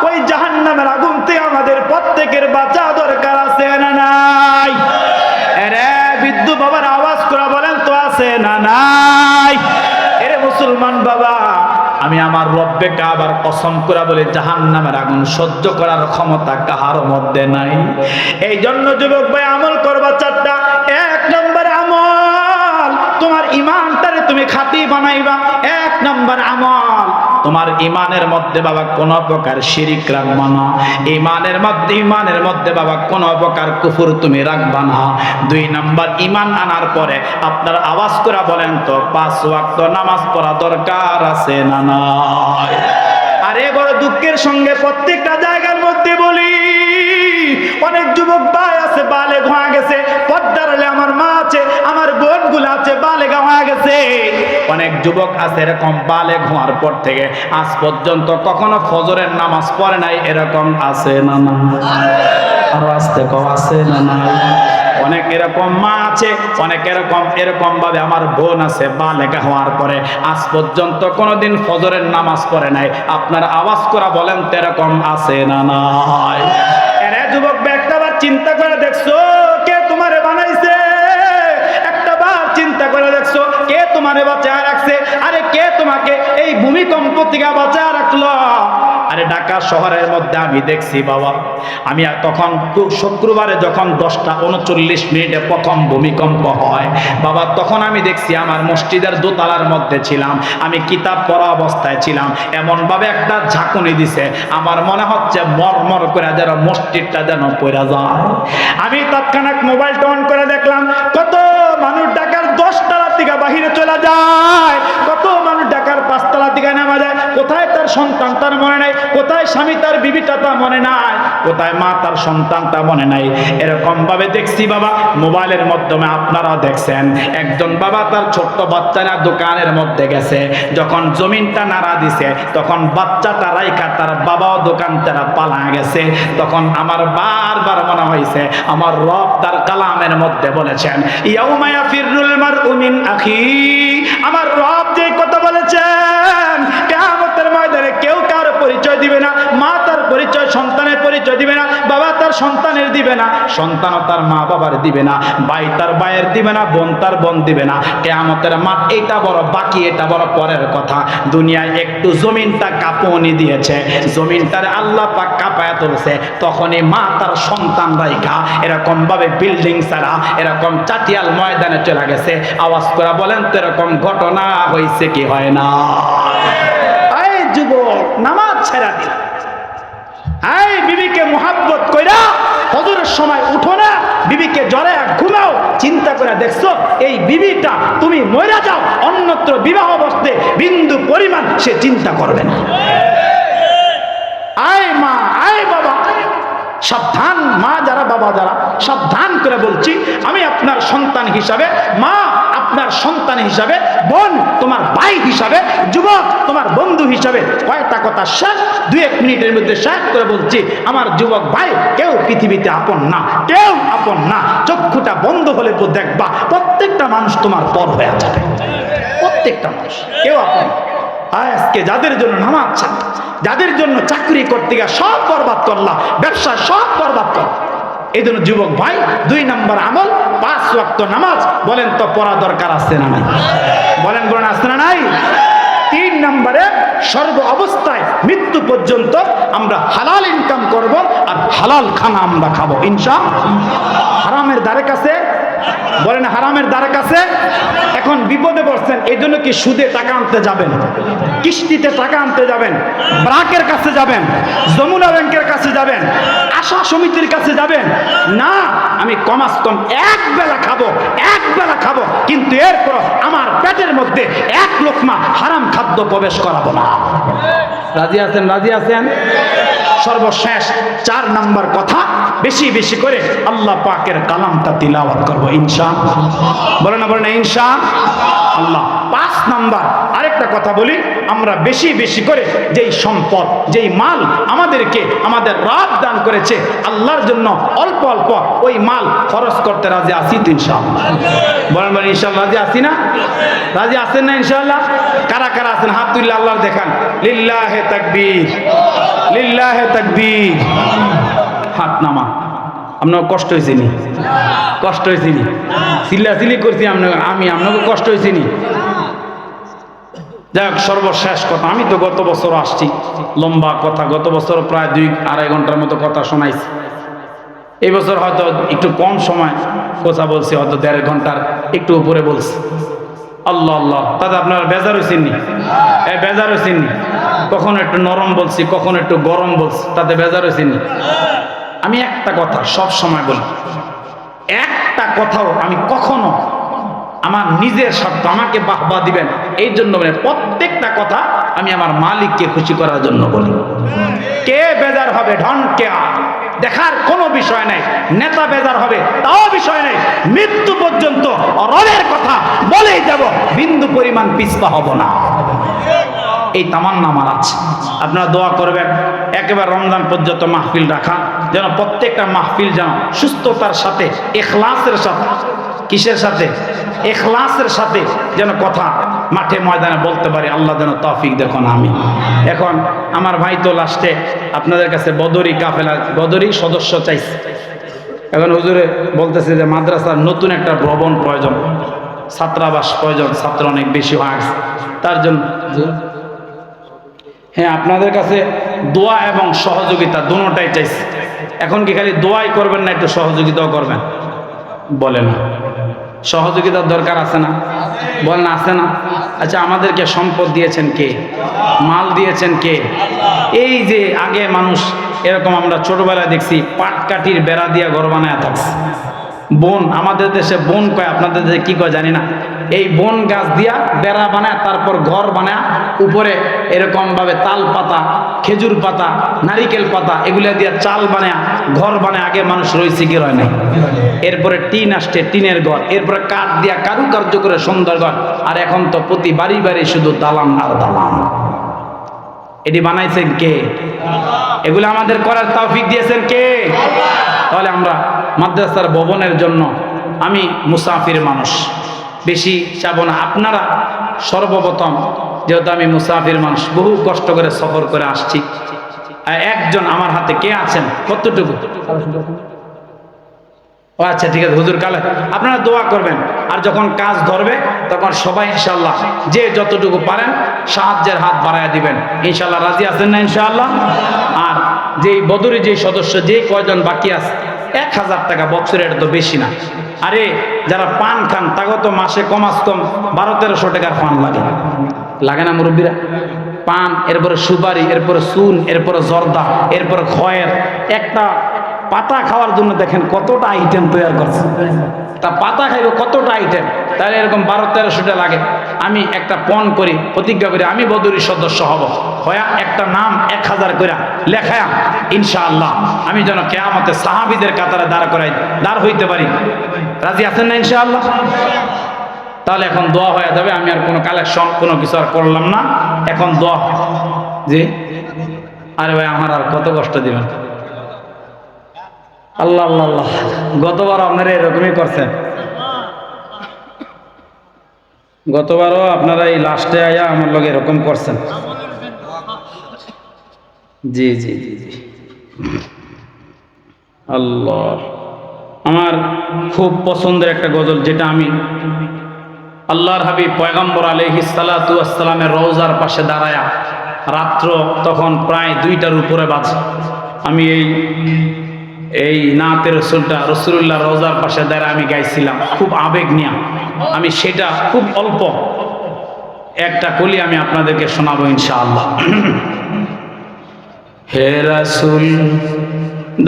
ওই জাহান্নামের আগুন থেকে আমাদের প্রত্যেকের বাঁচা দরকার আছে না নাই? এরে বিদ্যু বাবার আওয়াজ করে বলেন তো আছে না নাই? এরে মুসলমান বাবা, আমি আমার রব্বে কাবার কসম করে বলে জাহান্নামের আগুন সহ্য করার ক্ষমতা কাহার মধ্যে নাই। এই জন্য যুবক ভাই আমল করবা চারটা। এক নম্বর আমল, তোমার ইমানটারে তুমি খাঁটি বানাইবা। এক নম্বর আমল, তোমার ইমানের মধ্যে বাবা কোনো প্রকার শিরিক রাখবা না। ইমানের মধ্যে বাবা কোনো প্রকার কুফর তুমি রাখবা না। দুই নাম্বার, ইমান আনার পরে আপনার আওয়াজ করে বলেন তো 5 ওয়াক্ত নামাজ পড়া দরকার আছে না নাই? আরে বড় দুঃখের সঙ্গে প্রত্যেকটা জায়গার মধ্যে বলি, অনেক যুবক ভাই আছে বালেগ হয়ে গেছে, পর্দার হলে আমার মা আছে, আমার বোনগুলো আছে বালেগা হয়ে গেছে। অনেক যুবক আছে এরকম বালেগ হওয়ার পর থেকে আজ পর্যন্ত কখনো ফজরের নামাজ পড়ে নাই, এরকম আছে না না? আর আসতে কম আছে না না? অনেক এরকম মা আছে, অনেক এরকম ভাবে আমার বোন আছে বালেগা হওয়ার পরে আজ পর্যন্ত কোনোদিন ফজরের নামাজ পড়ে নাই। আপনার আওয়াজ করা বলেন তো এরকম আছে না নাই? এরে যুবক একটাবার চিন্তা করে দেখছো কে তোমারে বানাইছে? একটাবার চিন্তা করে দেখছো কে তোমারে বাঁচায় রাখছে? আরে কে তোমাকে এই ভূমিকম্প থেকে বাঁচায় রাখলো? আরে ঢাকা শহরের মধ্যে আমি দেখছি বাবা, আমি তখন শুক্রবারে যখন 10:39 প্রথম ভূমিকম্প হয় বাবা, তখন আমি দেখছি আমার মসজিদের দোতলার মধ্যে ছিলাম, আমি কিতাব পড়া অবস্থায় ছিলাম, এমনভাবে একটা ঝাঁকুনি দিছে আমার মনে হচ্ছে মরমর করে যেন মসজিদটা যেন পড়ে যায়। আমি তৎক্ষণাৎ মোবাইলটা অন করে দেখলাম কত মানুষ ঢাকার 10 তলা থেকে বাহিরে চলে যায়, কত মানুষ ঢাকার 5 তলা থেকে নামা যায়। কোথায় তার সন্তান তার মনে নাই, কোথায় স্বামী তার বিবিটা তা মনে নাই, কোথায় মা তার সন্তানটা মনে নাই। এরকম ভাবে দেখছি বাবা, মোবাইলের মাধ্যমে আপনারা দেখছেন একজন বাবা তার ছোট্ট বাচ্চারা দোকানের মধ্যে গেছে, যখন জমিনটা নাড়া দিছে তখন বাচ্চাটা রাইখা তার বাবাও দোকান তারা পালা গেছে। তখন আমার বারবার মনে হয়েছে আমার রব তার কালামের মধ্যে বলেছেন ইয়াউমা ইয়াফিরুল মারউ মিন আখি, আমার রব যে কথা বলেছেন কিয়ামতের ময়দানে কেউ কার পরিচয় দিবে না, মা তার পরিচয় সন্তানের পরিচয় দিবে না, বাবা তার সন্তানের দিবে না, সন্তানও তার মা বাবার দিবে না, ভাই তার ভাইয়ের দিবে না, বোন তার বোন দিবে না। কিয়ামতের মাঠ এটা বড় বাকি, এটা বড় পরের কথা। দুনিয়ায় একটু জমিনটা কাঁপুনি দিয়েছে, জমিনটারে আল্লাহ পাক কাঁপায় তুলছে, তখনই মা তার সন্তান রাইখা এরকম ভাবে বিল্ডিং ছাড়া এরকম চাটিয়াল ময়দানে চলে গেছে। আওয়াজ করে বলেন তো এরকম ঘটনা হয়েছে কি হয় না? এই যুবক নামাজ ছেড়া দিল, এই বিবিকে মোহাব্বত কইরা ফজরের সময় উঠো না, বিবিকে জড়ে ঘুমাও, চিন্তা করে দেখছো এই বিবিটা তুমি মইরা যাও, অন্যত্র বিবাহ বসতে বিন্দু পরিমাণ সে চিন্তা করবে না। আয় মা, আয় বাবা, সাবধান মা যারা, বাবা যারা, সাবধান করে বলছি, আমি আপনার সন্তান হিসাবে, মা আপনার সন্তান হিসাবে, বোন তোমার ভাই হিসাবে, যুবক তোমার বন্ধু হিসাবে, কয়টা কথা শেষ, 2-1 মিনিটের মধ্যে শেষ করে বলছি। আমার যুবক ভাই, কেউ পৃথিবীতে আপন না, কেউ আপন না। চক্ষুটা বন্ধ হলে তো দেখবা প্রত্যেকটা মানুষ তোমার পর হয়ে যাবে, প্রত্যেকটা মানুষ, কেউ আপন না। আজকে যাদের জন্য নামাজ ছাড়, যাদের জন্য চাকরি করতে গিয়ে সব বরবাদ করলা, ব্যবসা সব বরবাদ কর, এই জন্য যুবক ভাই 2 নম্বর আমল 5 ওয়াক্ত নামাজ বলেন তো পড়া দরকার আছে না নাই? বলেন বলেন আছে না নাই? 3 নম্বরে সর্ব অবস্থায় মৃত্যু পর্যন্ত আমরা হালাল ইনকাম করব আর হালাল খানা আমরা খাবো ইনশাআল্লাহ। হারামের দ্বারে কাছে, বলেন হারামের দ্বারে কাছে। এখন বিপদে পড়ছেন, এই জন্য কি সুদে টাকা আনতে যাবেন, কিস্তিতে টাকা আনতে যাবেন, ব্রাকের কাছে যাবেন, যমুনা ব্যাংকের কাছে যাবেন, আশা সমিতির কাছে যাবেন না? আমি কমাস কম এক বেলা খাবো, কিন্তু এরপর আমার পেটের মধ্যে 1 লোকমা হারাম খাদ্য প্রবেশ করাবো না। রাজি আছেন? রাজি আছেন? সর্বশেষ 4 নম্বর কথা, বেশি বেশি করে আল্লাহ পাকের কালামটা তিলাওয়াত করবো ইনশাআল্লাহ। বলে না, বলে না ইনশাআল্লাহ। 5 নম্বর আরেকটা কথা বলি, আমরা বেশি বেশি করে যেই সম্পদ, যেই মাল আমাদেরকে আমাদের রব দান করেছে আল্লাহর জন্য, অল্প অল্প ওই মাল খরচ করতে রাজি আছি তো ইনশাআল্লাহ? বলেন বলেন ইনশাআল্লাহ, রাজি আছি না? রাজি আছেন না ইনশাআল্লাহ? কারা কারা আছেন হাত তুললে আল্লাহর দেখান। লিল্লাহে তাকবীর, লিল্লাহে তাকবীর। হাত নামা। আপনার কষ্ট হয়েছে নি? কষ্ট হয়েছে নি? চিল্লাচিল্লি করছি আমি, আপনাকে কষ্ট হয়েছে নি? যাই হোক, সর্বশেষ কথা, আমি তো গত বছর আসছি, লম্বা কথা, গত বছর প্রায় 2-2.5 ঘন্টার মতো কথা শোনাইছি। এই বছর হয়তো একটু কম সময় কথা বলছি, হয়তো 1.5 ঘন্টার একটু উপরে বলছি। আল্লাহ আল্লাহ, তাতে আপনারা বেজার হয়েছেন নি? বেজার হয়েছেন নি? কখনো একটু নরম বলছি, কখনো একটু গরম বলছি, তাতে বেজার হয়েছেন নি? আমি একটা কথা সব সময় বলি, একটা কথাও আমি কখনো আমার নিজের স্বার্থ, আমাকে বাহবা দিবেন এই জন্য বলে, প্রত্যেকটা কথা আমি আমার মালিককে খুশি করার জন্য বলি। কে বেজার হবে ঢনকে দেখার কোনো বিষয় নাই, নেতা বেজার হবে তাও বিষয় নাই, মৃত্যু পর্যন্ত রবের কথা বলেই যাব, বিন্দু পরিমাণ পিছপা হব না। এই তামান্না আমার আছে। আপনারা দোয়া করবেন একেবারে রমজান পর্যন্ত মাহফিল রাখা, যেন প্রত্যেকটা মাহফিল যেন সুস্থতার সাথে, ইখলাসের সাথে, কিসের সাথে? ইখলাসের সাথে যেন কথা মাঠে ময়দানে বলতে পারি। আল্লাহ যেন তৌফিক দেখুন। আমি এখন আমার ভাই তো লাস্টে আপনাদের কাছে বদরি কাফেলা, বদরি সদস্য চাইছে। এখন হুজুরে বলতেছে যে মাদ্রাসার নতুন একটা ভবন প্রয়োজন, ছাত্রাবাস প্রয়োজন, ছাত্র অনেক বেশি হয়ে গেছে, তার জন্য হ্যাঁ আপনাদের কাছে দোয়া এবং সহযোগিতা দুটোটাই চাইছে। এখন কি খালি দোয়াই করবেন না, একটু সহযোগিতাও করবেন? বলে না, সহযোগিতার দরকার আছে না? বলেন আছে না? আচ্ছা, আমাদেরকে সম্পদ দিয়েছেন কে? মাল দিয়েছেন কে? এই যে আগে মানুষ এরকম আমরা ছোটবেলায় দেখছি পাটকাঠির বেড়া দিয়া ঘর বানায় থাকছে। বন, আমাদের দেশে বন কয়, আপনাদের দেশে কি কয় জানি না। এই বন গাছ দিয়া বেড়া বানায়, তারপর ঘর বানায়, উপরে এরকম ভাবে তাল পাতা, খেজুর পাতা, নারিকেল পাতা এগুলা দিয়া চাল বানায় ঘর বানায়। আগে মানুষ রয়েছে কি রয় নাই? এরপরে টিন আসছে, টিনের ঘর, এরপরে কাঠ দিয়া কারুকার্য করে সুন্দর ঘর। আর এখন তো প্রতি বাড়ি বাড়ি শুধু দালান আর দালান। এটি বানাইছেন কে? এগুলো আমাদের করার তৌফিক দিয়েছেন কে? তাহলে আমরা মাদ্রাসার ভবনের জন্য, আমি মুসাফির মানুষ, বেশি চাবো না। আপনারা সর্বপ্রথম, যেহেতু আমি মুসাফির মানুষ, বহু কষ্ট করে সফর করে আসছি, একজন আমার হাতে কে আছেন? কতটুকু? ও আচ্ছা, ঠিক আছে হুজুর, কালে আপনারা দোয়া করবেন। আর যখন কাজ ধরবে তখন সবাই ইনশাআল্লাহ যে যতটুকু পারেন সাহায্যের হাত বাড়ায় দিবেন। ইনশাআল্লাহ রাজি আছেন না ইনশাআল্লাহ? আর যেই বদরি যে সদস্য যে কয়জন বাকি আছে, 1000 টাকা বছরে, এটা তো বেশি না। আরে যারা পান খান তাকে তো মাসে কমাস কম 1200-1300 টাকার পান লাগে, লাগে না মুরব্বীরা? পান, এরপরে সুপারি, এরপরে চুন, এরপরে জর্দা, এরপরে খয়ের। একটা পাতা খাওয়ার জন্য দেখেন কতটা আইটেম তৈরি করছে। তা পাতা খাইব কতটা আইটেম, তাহলে এরকম 1200-1300 টাকা লাগে। আমি একটা পণ করি, প্রতিজ্ঞা করি আমি বদরির সদস্য হব, হয়া একটা নাম 1000 করে লেখায়া ইনশাআল্লাহ আমি যেন কিয়ামতে সাহাবীদের কাতারে দাঁড় হইতে পারি। রাজি আছেন না ইনশাআল্লাহ? তাহলে এখন দোয়া হয়ে যাবে। আমি আর কোনো কালেকশন কোনো কিছু আর করলাম না, এখন দোয়া। জি, আরে ভাই আমার আর কত কষ্ট দিবেন? আল্লাহ আল্লাহ আল্লাহ, গতবার আপনারা এরকমই করছেন। গতবারও আপনারা এই লাস্টে আয়া আমার লগে এরকম করছেন। জি জি জি জি, আল্লাহ। আমার খুব পছন্দের একটা গজল, যেটা আমি আল্লাহর হাবিব পয়গম্বর আলাইহিস সালাতু ওয়াস সালামের রওজার পাশে দাঁড়ায়া, রাত্র তখন প্রায় 2টার উপরে বাজে, আমি এই নাতে রসুলটা রসুল্লাহ রওজার পাশে দাঁড়ায় আমি গাইছিলাম খুব আবেগ নিয়ে। আমি সেটা খুব অল্প একটা কলি আমি আপনাদেরকে শোনাবো ইনশাআল্লাহ। হে রাসূল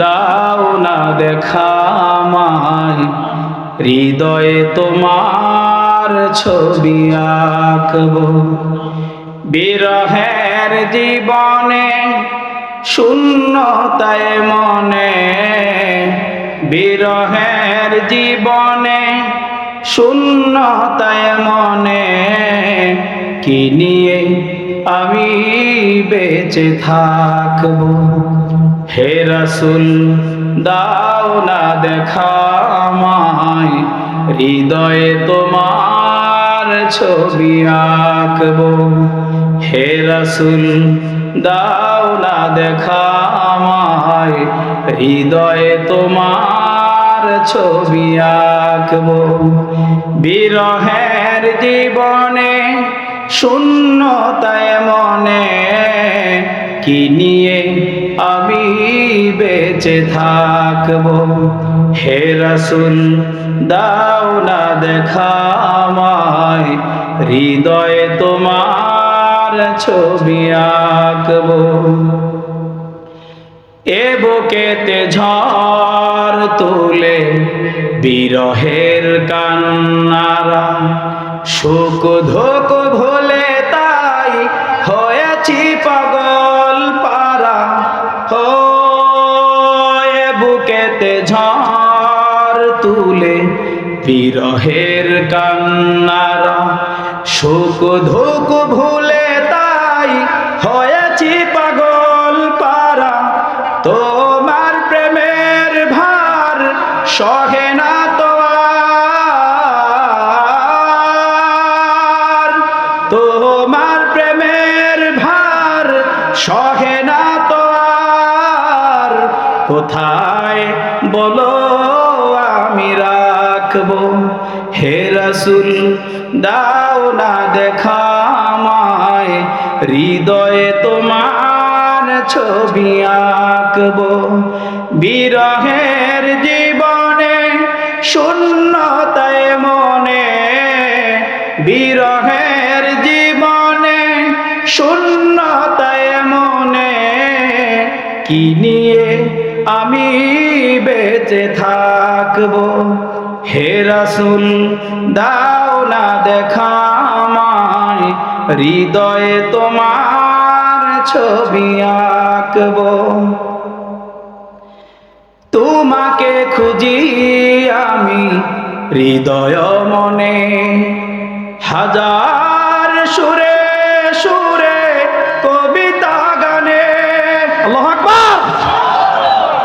দাও না দেখা আমায়, হৃদয়ে তোমার ছবি আঁকবো, বিরহের জীবনে শূন্যতায় মনে, বিরহের জীবনে শূন্যতায় মনে, কি নিয়ে আমি বেঁচে থাকবো। হে রাসূল দাও না দেখা আমায়, হৃদয়ে তোমার ছবি আঁকবো। হে রাসূল দাও না দেখা আমায়, হৃদয়ে তোমার ছবি আঁকবো, বিরহের জীবনে শূন্যতায় মনে, কি নিয়ে আমি বেঁচে থাকবো। হে রাসূল দাও না দেখা আমায়, হৃদয়ে তোমার ছবি আঁকবো। এ বুকেতে ঝড় তুলে বিরহের কান্নারা, সুখ দুঃখ ভুলে তাই হয়েছি পাগল পারা। ও এ বুকেতে ঝড় তুলে বিরহের কান্নারা, সুখ দুঃখ ভুলে তাই হয়েছি পাগল পারা। তোমার প্রেমের ভার সহে না তো আর, তোমার প্রেমের ভার সহে না তো আর, কোথায় বলো আমি রাখবো। হে রাসূল দাও না দেখা আমায়, হৃদয়ে তোমার ছবি আঁকবো, বিরহের জীবনে শূন্যতায় মনে, বিরহের জীবনে শূন্যতায় মনে, কি নিয়ে আমি বেঁচে থাকবো। হে রাসূল দাও না দেখা আমায়, হৃদয়ে তোমার ছবি আঁকবো। তোমাকে খুঁজি আমি হৃদয় মনে, হাজার সুরে সুরে কবিতা গানে। আল্লাহু আকবার।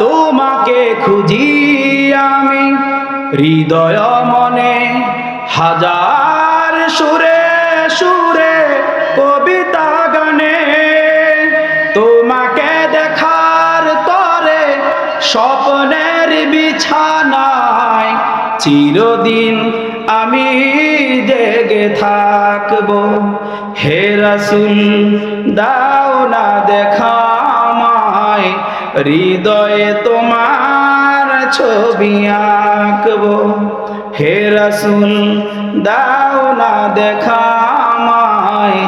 তোমাকে খুঁজি আমি হৃদয় মনে, হাজার সুরে সুরে কবিতা গানে। তোমাকে দেখা চিরদিন আমি জেগে থাকবো। হে রাসূল দাও না দেখা আমায়, হৃদয়ে তোমার ছবি আঁকবো। হে রাসূল দাও না দেখা আমায়,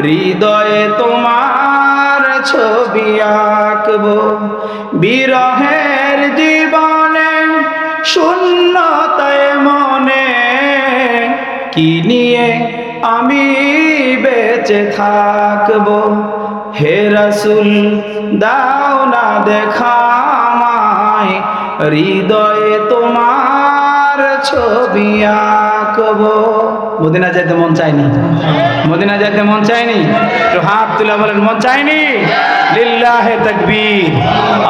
হৃদয়ে তোমার ছবি আঁকবো। বিরহের জীবনে শূন্যতায় মনে, কি নিয়ে আমি বেঁচে থাকবো। হে রাসূল দাও না দেখা আমায়, হৃদয়ে তোমার ছবি আঁকবো। মদিনা যেতে মন চায়নি? মদিনা যেতে মন চায়নি? একটু হাত তুলে বলেন মন চায়নি? লিল্লাহে তাকবীর।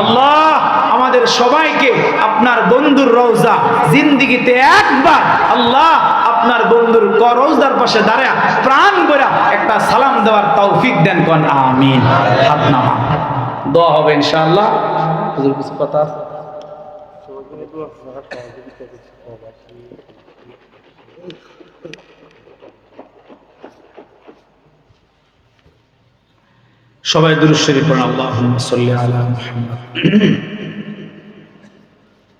আল্লাহ আমাদের সবাইকে আপনার বন্ধুর রওজা জিন্দেগিতে একবার আল্লাহ আপনার বন্ধুর রওজার পাশে দাঁড়া প্রাণ ভরা একটা সালাম দেওয়ার তৌফিক দেন, কোন আমিন। হাত নামা, দোয়া হবে ইনশাআল্লাহ। হুজুর কিছু কথা আছে? সবাই দুরূদ শরীফ পড়ুন। আল্লাহুম্মা সাল্লি আলা মুহাম্মদ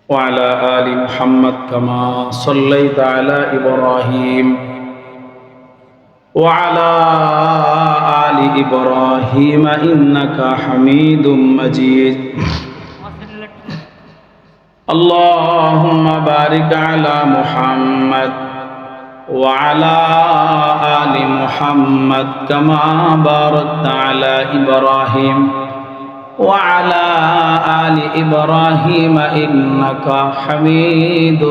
ওয়া আলা আলি মুহাম্মদ কামা সাল্লাইতা আলা ইব্রাহিম ওয়া আলা আলি ইব্রাহিম ইন্নাকা হামিদুম মাজিদ। আল্লাহুম্মা বারিক আলা মুহাম্মদ وعلى آل محمد كما باركت على إبراهيم وعلى آل إبراهيم إنك حميد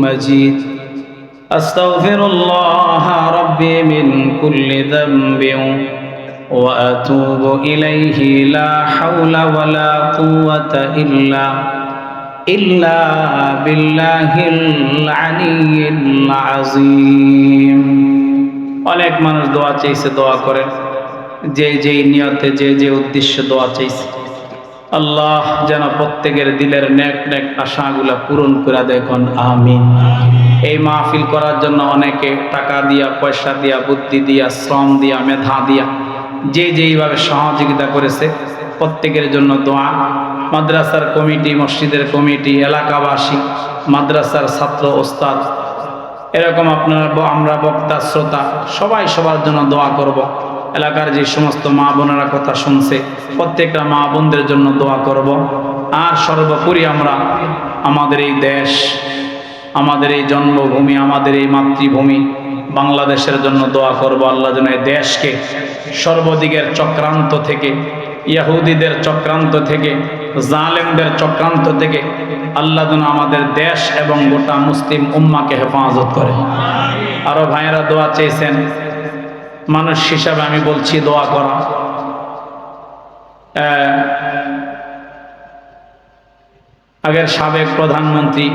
مجيد. أستغفر الله ربي من كل ذنب وأتوب إليه لا حول ولا قوة إلا বিল্লাহিল আলিয়্যিল আযীম। অনেক মানুষ দোয়া চাইছে, দোয়া করেন যে নিয়তে যে উদ্দেশ্যে দোয়া চাইছে, আল্লাহ যেন প্রত্যেকের দিলের নেক নেক আশাগুলা পূরণ করে দেখুন আমিন। এই মাহফিল করার জন্য অনেকে টাকা দিয়া, পয়সা দিয়া, বুদ্ধি দিয়া, শ্রম দিয়া, মেধা দিয়া যেইভাবে সহযোগিতা করেছে প্রত্যেকের জন্য দোয়া। মাদ্রাসার কমিটি, মসজিদের কমিটি, এলাকাবাসী, মাদ্রাসার ছাত্র, ওস্তাদ, এরকম আপনারা, আমরা বক্তা, শ্রোতা সবাই সবার জন্য দোয়া করব। এলাকার যে সমস্ত মা বোনেরা কথা শুনছে প্রত্যেকটা মা বোনদের জন্য দোয়া করব। আর সর্বোপরি আমরা আমাদের এই দেশ, আমাদের এই জন্মভূমি, আমাদের এই মাতৃভূমি বাংলাদেশের জন্য দোয়া করব। আল্লাহ যেন এই দেশকে সর্বদিকের চক্রান্ত থেকে, ইহুদিদের চক্রান্ত থেকে, জালেমদের চক্রান্ত থেকে আল্লাহ যেন আমাদের দেশ এবং গোটা মুসলিম উম্মাকে হেফাজত করে। আরো ভাইয়েরা দোয়া চেয়েছেন, মানুষ হিসাবে আমি বলছি দোয়া করা। আগের সাবেক প্রধানমন্ত্রী,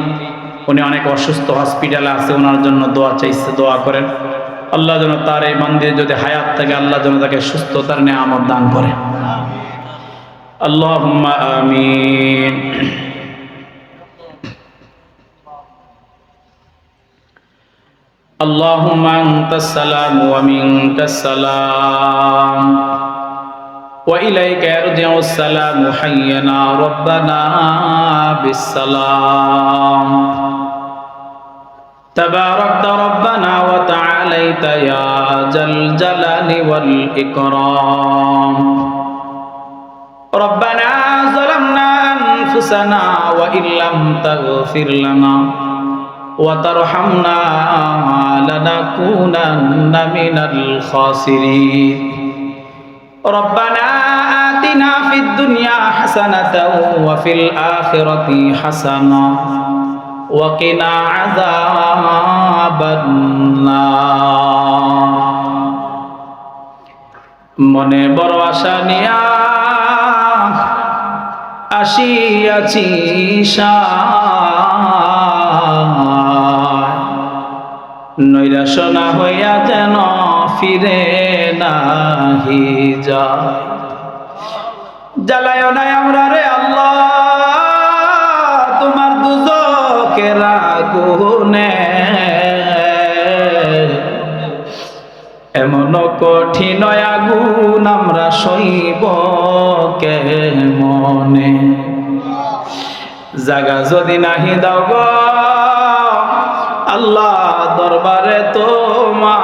উনি অনেক অসুস্থ, হসপিটালে আছে, ওনার জন্য দোয়া চাইছে, দোয়া করেন। আল্লাহ যেন তার এই মন্দিরে যদি হায়াত থাকে আল্লাহ যেন তাকে সুস্থতার নিয়ামত দান করে। আল্লাহুম্মা আমিন। আল্লাহুম্মা আনতাস সালাম ওয়া মিনকাস সালাম ওয়া ইলাইকা ইয়ারজিউস সালাম হাইয়ানা রাব্বানা বিস সালাম তাবারাকতা রাব্বানা ওয়া তাআলাইতা ইয়া জাল জালালি ওয়াল ইকরাম। ربنا ظلمنا أنفسنا وإن لم تغفر لنا وترحمنا لنكونن من الخاسرين. ربنا آتنا في الدنيا حسنة وفي الآخرة حسنة وقنا عذاب النار. মনে বড় আশা নিয়া আসিয়াছি নৈরাশ না হইয়া যেন ফিরে নাহি যায়। জ্বালায় নাই আমরা রে আল্লাহ তোমার দুজকের আগুনে, এমন কঠিন আগুন আমরা সইব কেমনে। জাগা যদি নাহি দাও গো আল্লাহ দরবারে তোমার,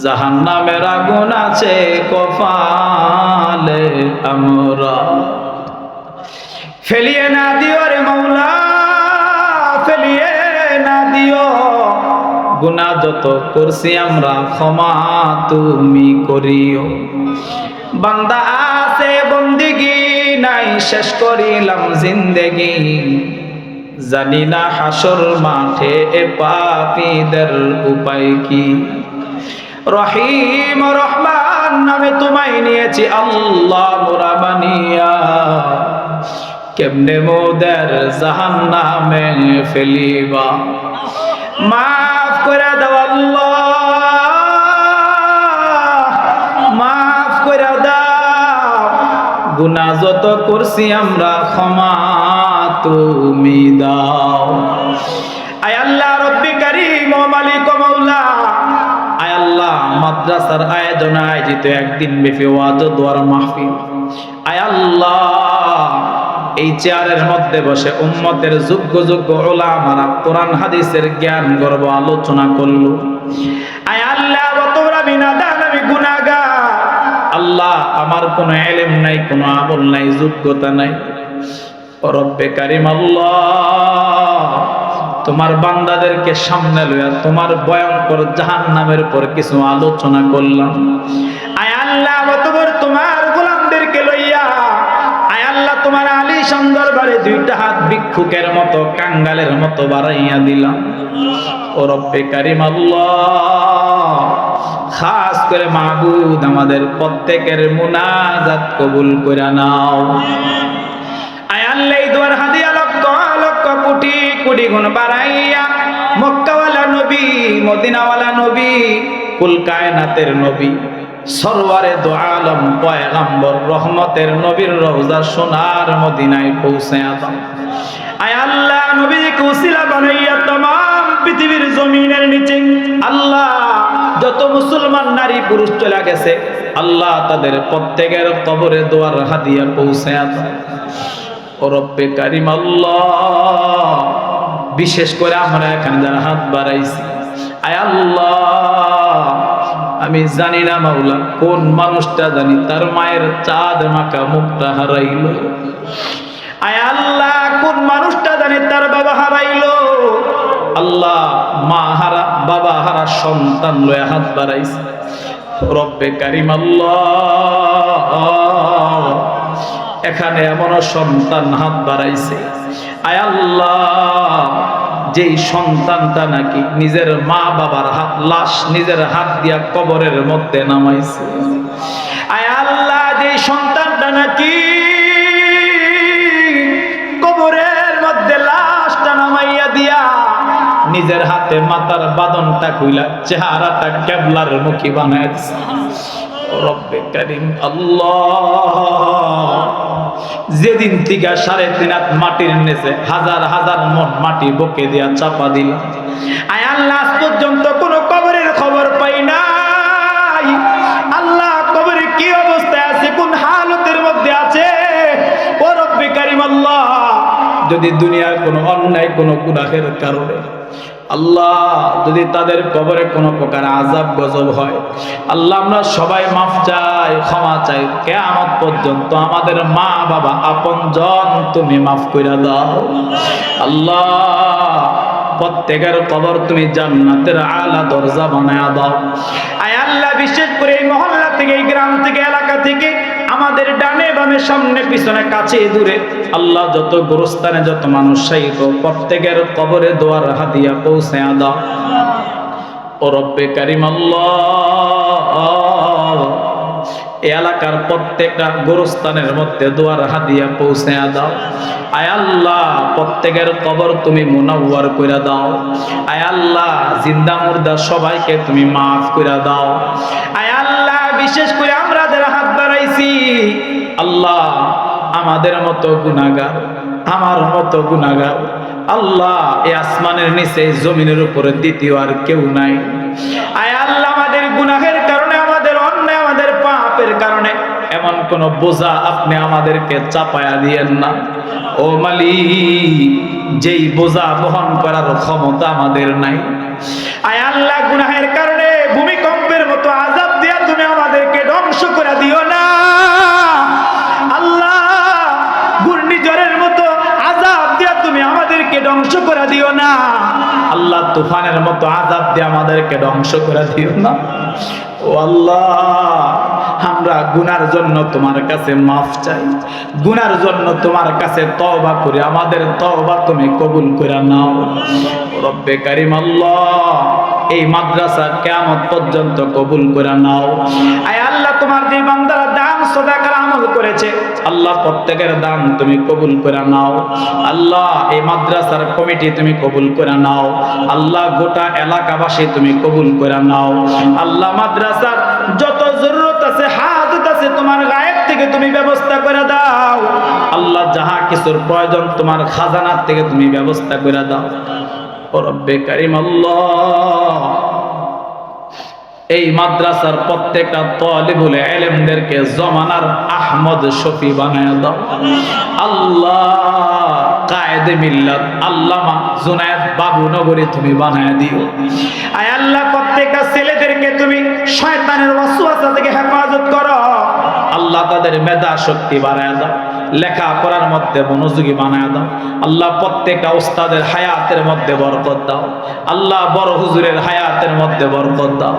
জাহান্নামের আগুন আছে কপালে আমরা। ফেলিয়ে না দিও রে মাওলা, ফেলিয়ে না দিও, গুনাহ যত করছি আমরা ক্ষমা তুমি করিও। বান্দা আছে বন্দিগি নাই, শেষ করিলাম জিন্দেগি, জানি না হাসর মাঠে এ পাপীদের উপায় কি। রহিম রহমান নামে তোমায় নিয়েছি আল্লাহ মোরা বানিয়া, কেমনে মোদের জাহান্নামে ফেলিবা। মাফ করে দাও আল্লাহ, মাফ করে দাও, গুনাহ যত করছি আমরা ক্ষমা তুমি দাও। আয় আল্লাহ রব্বি কারীম ও মালিক ও মাওলা, আয় আল্লাহ মাদ্রাসার আয়োজনে আয়োজিত একদিন ব্যাপী ওয়াজ ও দোয়ার মাহফিল, আয় আল্লাহ এই চেয়ারের মধ্যে বসে উম্মতের যোগ্য যোগ্য উলামারা কোরআন হাদিসের জ্ঞান গর্ব আলোচনা করলো। আয় আল্লাহ তোমরা বিনা দান আমি গুনাহগার, আল্লাহ আমার কোনো ইলম নাই, কোনো আমল নাই, যোগ্যতা নাই। ও রব্বে কারীম আল্লাহ তোমার বান্দাদেরকে সামনে লইয়া তোমার ভয়ঙ্কর জাহান্নামের পর কিছু আলোচনা করলাম। আয় আল্লাহ তোমার গোলামদেরকে লইয়া আয় আল্লাহ তোমার আলিশান দরবারে দুইটা হাত ভিক্ষুকের মতো কাঙ্গালের মতো বাড়াইয়া দিলাম। ও রব্বে কারীম আল্লাহ খাস করে মাবুদ আমাদের প্রত্যেকের মুনাজাত কবুল করে নাও। আয় আল্লাহ এই দুয়ার হাদিয়া লক্ষ লক্ষ কোটি কোটি গুণ বাড়াইয়া মক্কাওয়ালা নবী, মদিনাওয়ালা নবী, কুল কায়নাতের নবী, সরওয়ারে দো আলম পয়গম্বর রহমতের নবীর রওজা সোনার মদিনায় পৌঁছায়া দাও। আয় আল্লাহ নবীকে উসিলা বানাইয়া तमाम পৃথিবীর জমিনের নিচে আল্লাহ যত মুসলমান নারী পুরুষ চলে গেছে আল্লাহ তাদের প্রত্যেকের কবরে দোয়ার হাদিয়া পৌঁছায়া দাও। ও রব্বে কারীম আল্লাহ বিশেষ করে আমরা এখানে যারা হাত বাড়াইছি আয় আল্লাহ আমি জানি না মাওলা কোন মানুষটা জানি তার মায়ের চাঁদ মাখা মুখটা হারাইলো। আয় আল্লাহ কোন মানুষটা জানি তার বাবা হারাইলো। আল্লাহ মা হারা বাবা হারা সন্তান লয়ে হাত বাড়াইছে। রব্বে কারীম আল্লাহ এখানে এমন সন্তান হাত বাড়াইছে আয় আল্লাহ যেই সন্তানটা নাকি নিজের মা বাবার লাশ নিজের হাত দিয়া কবরের মধ্যে নামাইছে। আয় আল্লাহ যেই সন্তানটা নাকি কবরের মধ্যে লাশটা নামাইয়া দিয়া নিজের হাতে মাথার বাঁধনটা খুইলা চেহারাটা কেবলার মুখী বানায় দিছে। রব্বে কারীম আল্লাহ যেদিন থেকে 3.5 হাত মাটির নিচে হাজার হাজার মন মাটি বকে দিয়া চাপা দিল আয় আল্লাহ আজ পর্যন্ত কোনো কবরের খবর পাই নাই। আল্লাহ কবরে কি অবস্থায় আছে, কোন হালতের মধ্যে আছে। ও রব্বে কারীম আল্লাহ যদি দুনিয়ার কোনো অন্যায় কোনো গুনাহের কারণে আল্লাহ যদি তাদের কবরে কোনো প্রকার আযাব গজব হয় আল্লাহ আমরা সবাই মাফ চাই, ক্ষমা চাই। কিয়ামত পর্যন্ত আমাদের মা বাবা আপনজন তুমি মাফ কইরা দাও আল্লাহ। প্রত্যেকের কবর তুমি জান্নাতের আলা দরজা বানায়া দাও আয় আল্লাহ। বিশেষ করে এই মহল্লা থেকে এই গ্রাম থেকে এলাকা থেকে আমাদের ডানে বামে সামনে পিছনে কাছে দূরে আল্লাহ যত গোরস্থানে যত মানুষ শায়িত প্রত্যেকের কবরে দোয়ার হাদিয়া পৌঁছায়া দাও। ও রব্বে কারীম আল্লাহ এই এলাকার প্রত্যেকটা গোরস্থানের মধ্যে দোয়ার হাদিয়া পৌঁছায়া দাও আয় আল্লাহ। প্রত্যেকের কবর তুমি মুনাওয়ার কইরা দাও আয় আল্লাহ। জিন্দা মুর্দা সবাইকে তুমি মাফ কইরা দাও আয় আল্লাহ। বিশেষ করে আমরা যারা হাত বাড়াইছি আল্লাহ আমাদের মতো গুনাহগার আমার মতো গুনাহগার আল্লাহ এই আসমানের নিচে জমিনের উপরে দ্বিতীয় আর কেউ নাই। আয় আল্লাহ, আমাদের গুনাহের কারণে, আমাদের অন্যায়, আমাদের পাপের কারণে এমন কোন বোঝা আপনি আমাদেরকে চাপায়া দিয়েন না। ও মালিক, যেই বোঝা বহন করার ক্ষমতা আমাদের নাই। আয় আল্লাহ, গুনাহের কারণে ভূমিকম্পের মতো আযাব দিয়া তুমি আমাদেরকে ধ্বংস করে দিও না। আল্লাহ, ঘূর্ণিঝড়ের মতো আযাব দিয়া তুমি আমাদেরকে ধ্বংস করে দিও না। আল্লাহ, তুফানের মতো আযাব দিয়ে আমাদেরকে ধ্বংস করে দিও না। ও আল্লাহ, আমরা গুনার জন্য তোমার কাছে মাফ চাই, গুনার জন্য তোমার কাছে তওবা করি, আমাদের তওবা তুমি কবুল করে নাও। রব্বে কারীম আল্লাহ, এই মাদ্রাসা কিয়ামত পর্যন্ত কবুল করে নাও। আয় আল্লাহ, তোমার যে বান্দারা দান সদকার আমল করেছে আল্লাহ, প্রত্যেকের দান তুমি কবুল করে নাও। আল্লাহ, এই মাদ্রাসার কমিটি তুমি কবুল করে নাও। আল্লাহ, গোটা এলাকাবাসী তুমি কবুল করে নাও। আল্লাহ, মাদ্রাসার যত জরুরত আছে, হাজত আছে, তোমার গায়েব থেকে তুমি ব্যবস্থা করে দাও। আল্লাহ, যাহা কিছুর প্রয়োজন তোমার খাজানার থেকে তুমি ব্যবস্থা করে দাও। ও রব্বে কারীম আল্লাহ, এই মাদ্রাসার প্রত্যেকটা তালিবুল ইলমদেরকে জমানার আহমদ শফি বানায় দাও। আল্লাহ, কায়েদে মিল্লাত আল্লামা জুনায়েদ বাবু নগরী তুমি বানায় দিও। আয় আল্লাহ, প্রত্যেকটা ছেলেদেরকে তুমি শয়তানের ওয়াসওয়াসা থেকে হেফাজত করো। আল্লাহ, তাদের মেধা শক্তি বাড়ায় দাও, লেখাপড়ার মধ্যে মনোযোগী বানায় দাও। আল্লাহ, প্রত্যেকটা উস্তাদের হায়াতের মধ্যে বরকত দাও। আল্লাহ, বড় হুজুরের হায়াতের মধ্যে বরকত দাও।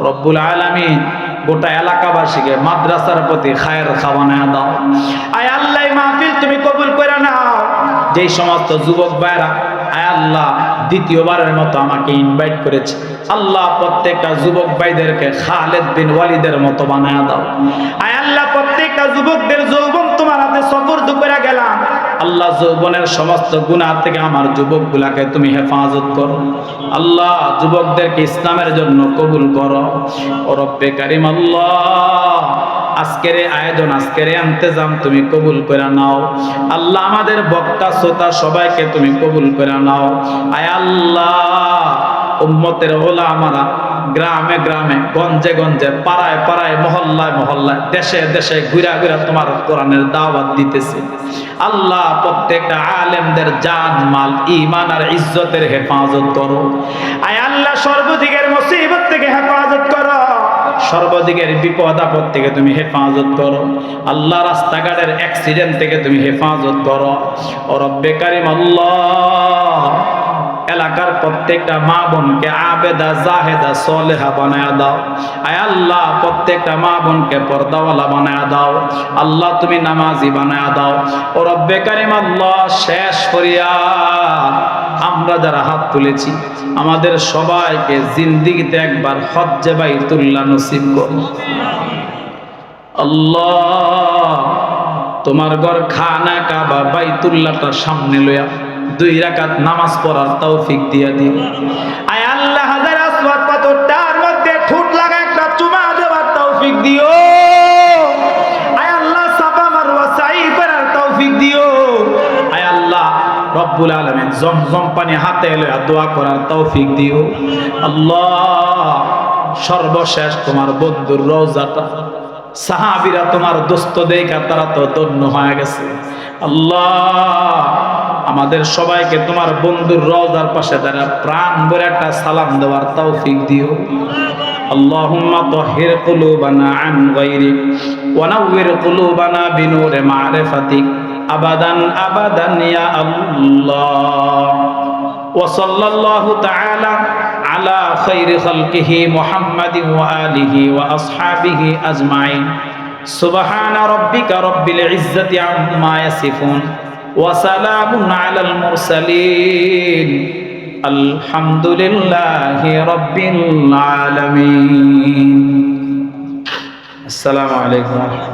রব্বুল আলামিন, গোটা এলাকাবাসীকে মাদ্রাসার প্রতি খায়ের খাওয়ানায় দাও। আয় আল্লাহ, এই মাহফিল তুমি কবুল করে নাও। যেই সমস্ত যুবক ভাইরা আয় আল্লাহ দ্বিতীয়বারের মতো আমাকে ইনভাইট করেছে, আল্লাহ, প্রত্যেকটা যুবক ভাইদেরকে খালেদ বিন ওয়ালিদের মতো বানায় দাও। আয় আল্লাহ, প্রত্যেকটা যুবকদের যৌবন তোমার হাতে সুপর্দ করে গেলাম। আল্লাহ, যৌবনের সমস্ত গুনাহ থেকে আমার যুবকগুলাকে তুমি হেফাজত করো। আল্লাহ, যুবকদেরকে ইসলামের জন্য কবুল করো। ও রব্বে কারীম আল্লাহ, আজকের আয়োজন, আজকের ইন্তজাম তুমি কবুল করে নাও। আল্লাহ, আমাদের বক্তা শ্রোতা সবাইকে তুমি কবুল করে নাও। আয় আল্লাহ, উম্মতের ওলামারা গ্রামে গ্রামে, গঞ্জে গঞ্জে, পাড়ায় পাড়ায়, মহল্লায় মহল্লায়, দেশে দেশে ঘুরা ঘুরা তোমার কোরআনের দাওয়াত দিতেছে। আল্লাহ, প্রত্যেকটা আলেমদের জান মাল ঈমান আর ইজ্জতের হেফাজত করো। আয় আল্লাহ, সর্বদিকের মুসিবত থেকে হেফাজত করো, সর্বদিকের বিপদ আপদ থেকে তুমি হেফাজত করো। আল্লাহ, রাস্তাঘাটের অ্যাক্সিডেন্ট থেকে তুমি হেফাজত করো। ও রব্বে কারীম আল্লাহ, এলাকার প্রত্যেকটা মা বোনকে আবেদা জাহেদা সলেহা বানায়া দাও। আয় আল্লাহ, প্রত্যেকটা মা বোনকে পর্দাওয়ালা বানায়া দাও। আল্লাহ, তুমি নামাজি বানায়া দাও। ও রব্বে কারীম আল্লাহ, শেষ ফরিয়াদ, আমরা যারা হাত তুলেছি আমাদের সবাইকে জিন্দেগিতে একবার হজ্জে বাইতুল্লাহ নসিব করো। আল্লাহ, তোমার ঘর খানা কাবা বাইতুল্লাহটা সামনে লইয়া 2 রাকাত নামাজ পড়ার তৌফিক দিয়া দিও। আয় আল্লাহ, হাজার আসওয়াদ পাথরটার মধ্যে ঠোঁট লাগা একটা চুমা দেওয়ার তৌফিক দিও। আয় আল্লাহ, সাফা মারওয়া সাই করার তৌফিক দিও। আয় আল্লাহ রব্বুল আলামিন, জমজম পানি হাতে লইয়া দোয়া করার তৌফিক দিও। আল্লাহ, সর্বশেষ তোমার বন্ধুর রওজাটা, সাহাবীরা তোমার দোস্ত দেখা তারা তো ধন্য হয়ে গেছে। আল্লাহ, আমাদের সবাইকে তোমার বন্ধুর রওজার পাশে দাঁড়া প্রাণ ভরে একটা সালাম দেওয়ার তৌফিক দিও। আল্লাহুম্মা তাহহির কুলুবানা আন গায়রিক ওয়া নাওয়ির কুলুবানা বিনূরি মা'রিফাতিক আবাদান আবাদান ইয়া আল্লাহ। ওয়া সাল্লাল্লাহু তাআলা আলা খায়রি খালকিহি মুহাম্মাদিন ওয়া আলিহি ওয়া আসহাবিহি আজমাইন। সুবহানা রাব্বিকা রাব্বিল ইজ্জাতি আম্মা ইয়াসিফুন ওয়া সালামুন আলাল মুরসালিন। আলহামদুলিল্লাহি রাব্বিল আলামিন। আসসালামু আলাইকুম।